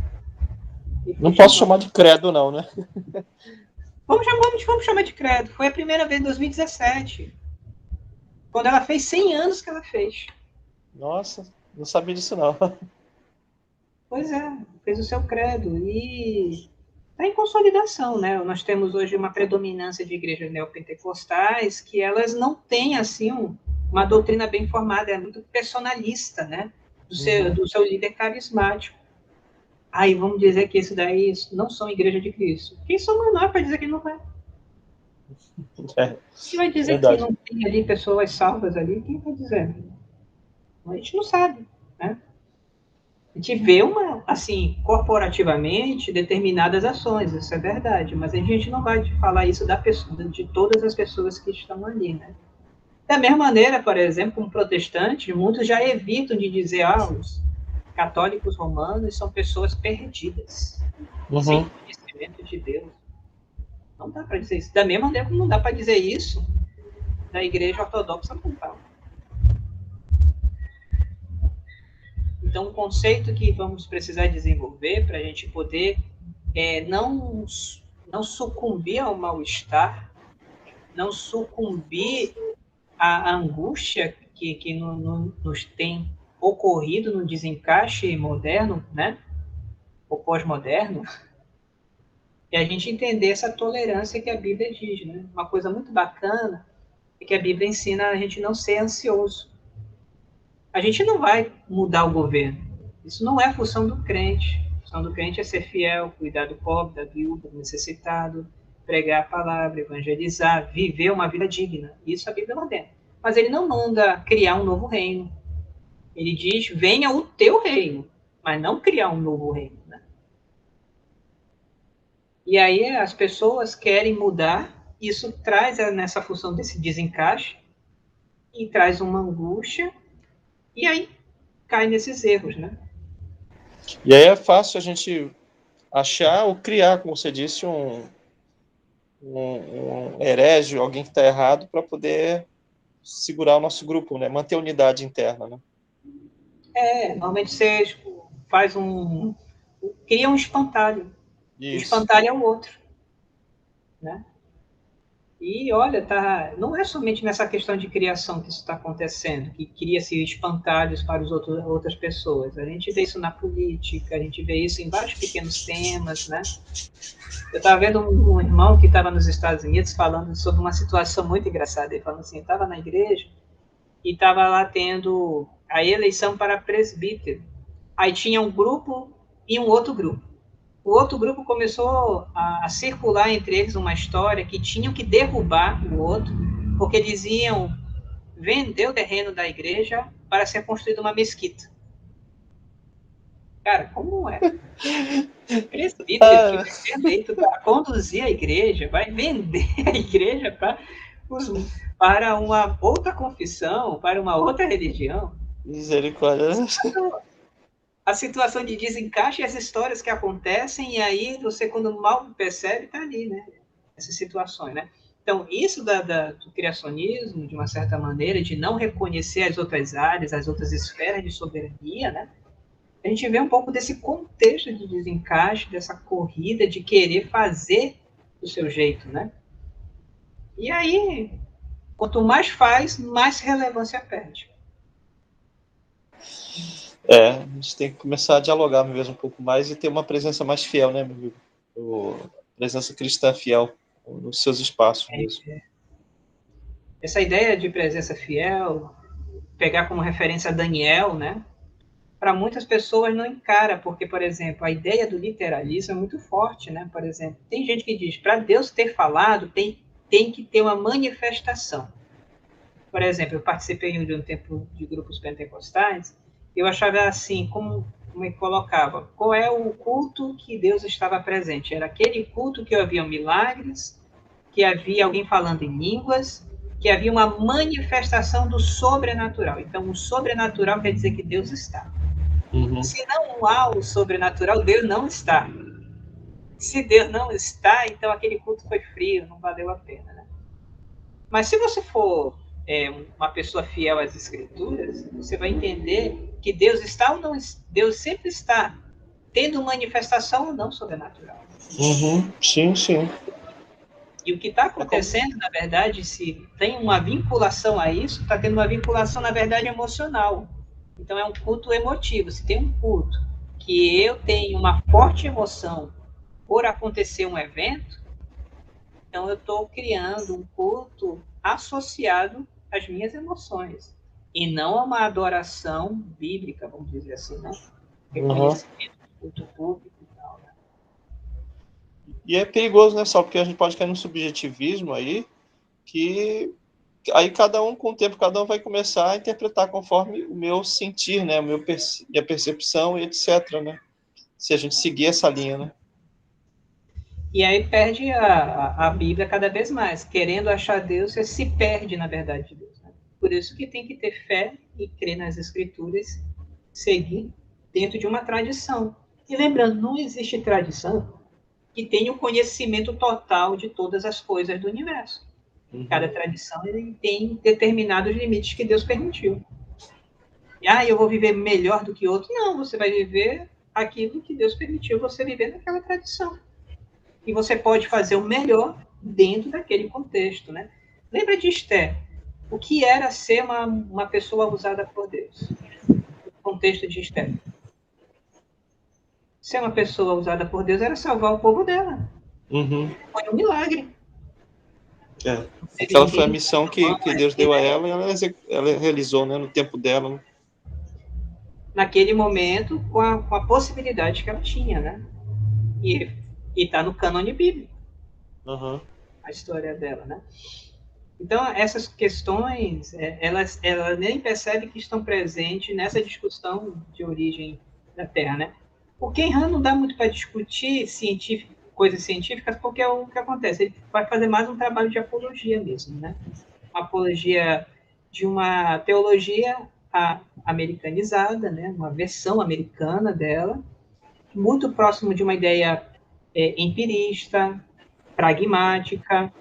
Não posso chamar de credo, não, né? Vamos chamar de credo. Foi a primeira vez em 2017. Quando ela fez 100 anos que ela fez. Nossa, não sabia disso, não. Pois é, fez o seu credo. E está em consolidação, né? Nós temos hoje uma predominância de igrejas neopentecostais que elas não têm, assim, uma doutrina bem formada, é muito personalista, né? Do seu líder carismático. Aí vamos dizer que esses daí não são igreja de Cristo. Quem são nós para dizer que não é? Quem vai dizer que não tem ali pessoas salvas ali? Quem vai dizer? A gente não sabe, né? A gente vê assim, corporativamente, determinadas ações, isso é verdade, mas a gente não vai falar isso de todas as pessoas que estão ali, né? Da mesma maneira, por exemplo, como protestantes, muitos já evitam de dizer, os católicos romanos são pessoas perdidas, sem conhecimento de Deus. Não dá para dizer isso. Da mesma maneira como não dá para dizer isso da igreja ortodoxa fundamental. Então, um conceito que vamos precisar desenvolver para a gente poder não sucumbir ao mal-estar, não sucumbir à angústia que nos tem ocorrido no desencaixe moderno, né? Ou pós-moderno, e a gente entender essa tolerância que a Bíblia diz, né? Uma coisa muito bacana é que a Bíblia ensina a gente não ser ansioso. A gente não vai mudar o governo. Isso não é a função do crente. A função do crente é ser fiel, cuidar do pobre, da viúva, do necessitado, pregar a palavra, evangelizar, viver uma vida digna. Isso a Bíblia ordena. Mas ele não manda criar um novo reino. Ele diz, venha o teu reino, mas não criar um novo reino. Né? E aí as pessoas querem mudar, isso traz nessa função desse desencaixe e traz uma angústia, e aí cai nesses erros, né? E aí é fácil a gente achar ou criar, como você disse, um herege, alguém que está errado, para poder segurar o nosso grupo, né? Manter a unidade interna, né? Normalmente você faz cria um espantalho. Isso. O espantalho é o outro, né? E olha, não é somente nessa questão de criação que isso está acontecendo, que cria-se espantalhos para outras pessoas. A gente vê isso na política, a gente vê isso em vários pequenos temas, né? Eu estava vendo um irmão que estava nos Estados Unidos falando sobre uma situação muito engraçada. Ele falou assim, estava na igreja e estava lá tendo a eleição para presbítero. Aí tinha um grupo e um outro grupo. O outro grupo começou a circular entre eles uma história que tinham que derrubar o outro, porque eles iam vender o terreno da igreja para ser construída uma mesquita. Cara, como é? Presbítero que vai ser eleito para conduzir a igreja, vai vender a igreja para uma outra confissão, para uma outra religião. Misericórdia. A situação de desencaixe, as histórias que acontecem, e aí você, quando mal percebe, está ali, né? Essas situações, né? Então, isso do criacionismo, de uma certa maneira, de não reconhecer as outras áreas, as outras esferas de soberania, né? A gente vê um pouco desse contexto de desencaixe, dessa corrida de querer fazer do seu jeito, né? E aí, quanto mais faz, mais relevância perde. A gente tem que começar a dialogar mesmo um pouco mais e ter uma presença mais fiel, né, meu amigo? Presença cristã fiel nos seus espaços mesmo. Essa ideia de presença fiel, pegar como referência Daniel, né? Para muitas pessoas não encara, porque, por exemplo, a ideia do literalismo é muito forte, né? Por exemplo, tem gente que diz, para Deus ter falado, tem que ter uma manifestação. Por exemplo, eu participei de um tempo de grupos pentecostais, eu achava assim, como me colocava, qual é o culto que Deus estava presente? Era aquele culto que havia milagres, que havia alguém falando em línguas, que havia uma manifestação do sobrenatural. Então, o sobrenatural quer dizer que Deus está. Uhum. Se não há o sobrenatural, Deus não está. Se Deus não está, então aquele culto foi frio, não valeu a pena, né? Mas se você for uma pessoa fiel às Escrituras, você vai entender que Deus está ou não, Deus sempre está tendo manifestação ou não sobrenatural. Uhum. Sim, sim. E o que está acontecendo, na verdade, se tem uma vinculação a isso, está tendo uma vinculação, na verdade, emocional. Então, é um culto emotivo. Se tem um culto que eu tenho uma forte emoção por acontecer um evento, então eu estou criando um culto associado às minhas emoções. E não a uma adoração bíblica, vamos dizer assim, né? Reconhecimento do culto público e tal, né? E é perigoso, né, só porque a gente pode cair num subjetivismo aí, que aí cada um, com o tempo, cada um vai começar a interpretar conforme o meu sentir, né, minha percepção e etc, né? Se a gente seguir essa linha, né? E aí perde a Bíblia cada vez mais. Querendo achar Deus, você se perde na verdade de Deus. Né? Por isso que tem que ter fé e crer nas Escrituras, seguir dentro de uma tradição. E lembrando, não existe tradição que tenha o conhecimento total de todas as coisas do universo. Uhum. Cada tradição ele tem determinados limites que Deus permitiu. E eu vou viver melhor do que outro. Não, você vai viver aquilo que Deus permitiu você viver naquela tradição. E você pode fazer o melhor dentro daquele contexto, né? Lembra de Esther? O que era ser uma pessoa usada por Deus? No contexto de Esther. Ser uma pessoa usada por Deus era salvar o povo dela. Uhum. Foi um milagre. Aquela foi a missão que Deus deu a ela e ela realizou, né, no tempo dela. Né? Naquele momento, com a possibilidade que ela tinha, né? E está no cânone bíblico. Uhum. A história dela, né? Então, essas questões, elas nem percebem que estão presentes nessa discussão de origem da Terra, né? O Ken Han não dá muito para discutir coisas científicas, porque é o que acontece. Ele vai fazer mais um trabalho de apologia mesmo, né? Uma apologia de uma teologia americanizada, né? Uma versão americana dela, muito próximo de uma ideia empirista, pragmática.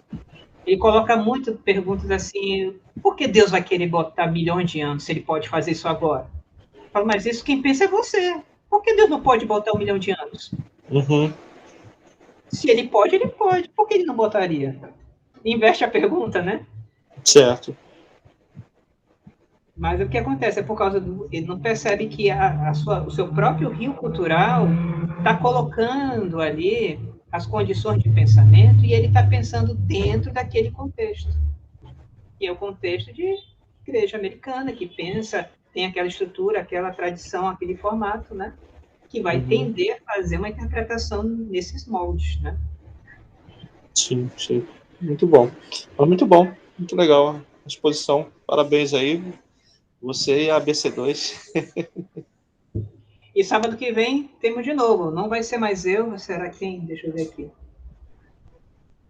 Ele coloca muitas perguntas assim, por que Deus vai querer botar milhões de anos se ele pode fazer isso agora? Eu falo, mas isso quem pensa é você. Por que Deus não pode botar 1 milhão de anos? Uhum. Se ele pode, ele pode. Por que ele não botaria? inverte a pergunta, né? Certo. Mas o que acontece é por causa do... Ele não percebe que o seu próprio rio cultural está colocando ali as condições de pensamento e ele está pensando dentro daquele contexto. Que é o contexto de igreja americana, que pensa, tem aquela estrutura, aquela tradição, aquele formato, né? Que vai tender a fazer uma interpretação nesses moldes, né? Sim, sim. Muito bom. Muito bom. Muito legal a exposição. Parabéns aí. Você e a ABC2. E sábado que vem temos de novo. Não vai ser mais eu, será quem? Deixa eu ver aqui.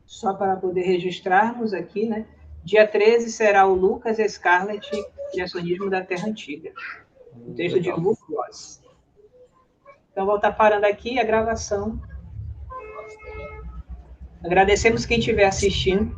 Só para poder registrarmos aqui, né? Dia 13 será o Lucas Scarlett, Criacionismo da Terra Antiga. O texto de Luke Ross. Então, vou estar parando aqui a gravação. Agradecemos quem estiver assistindo.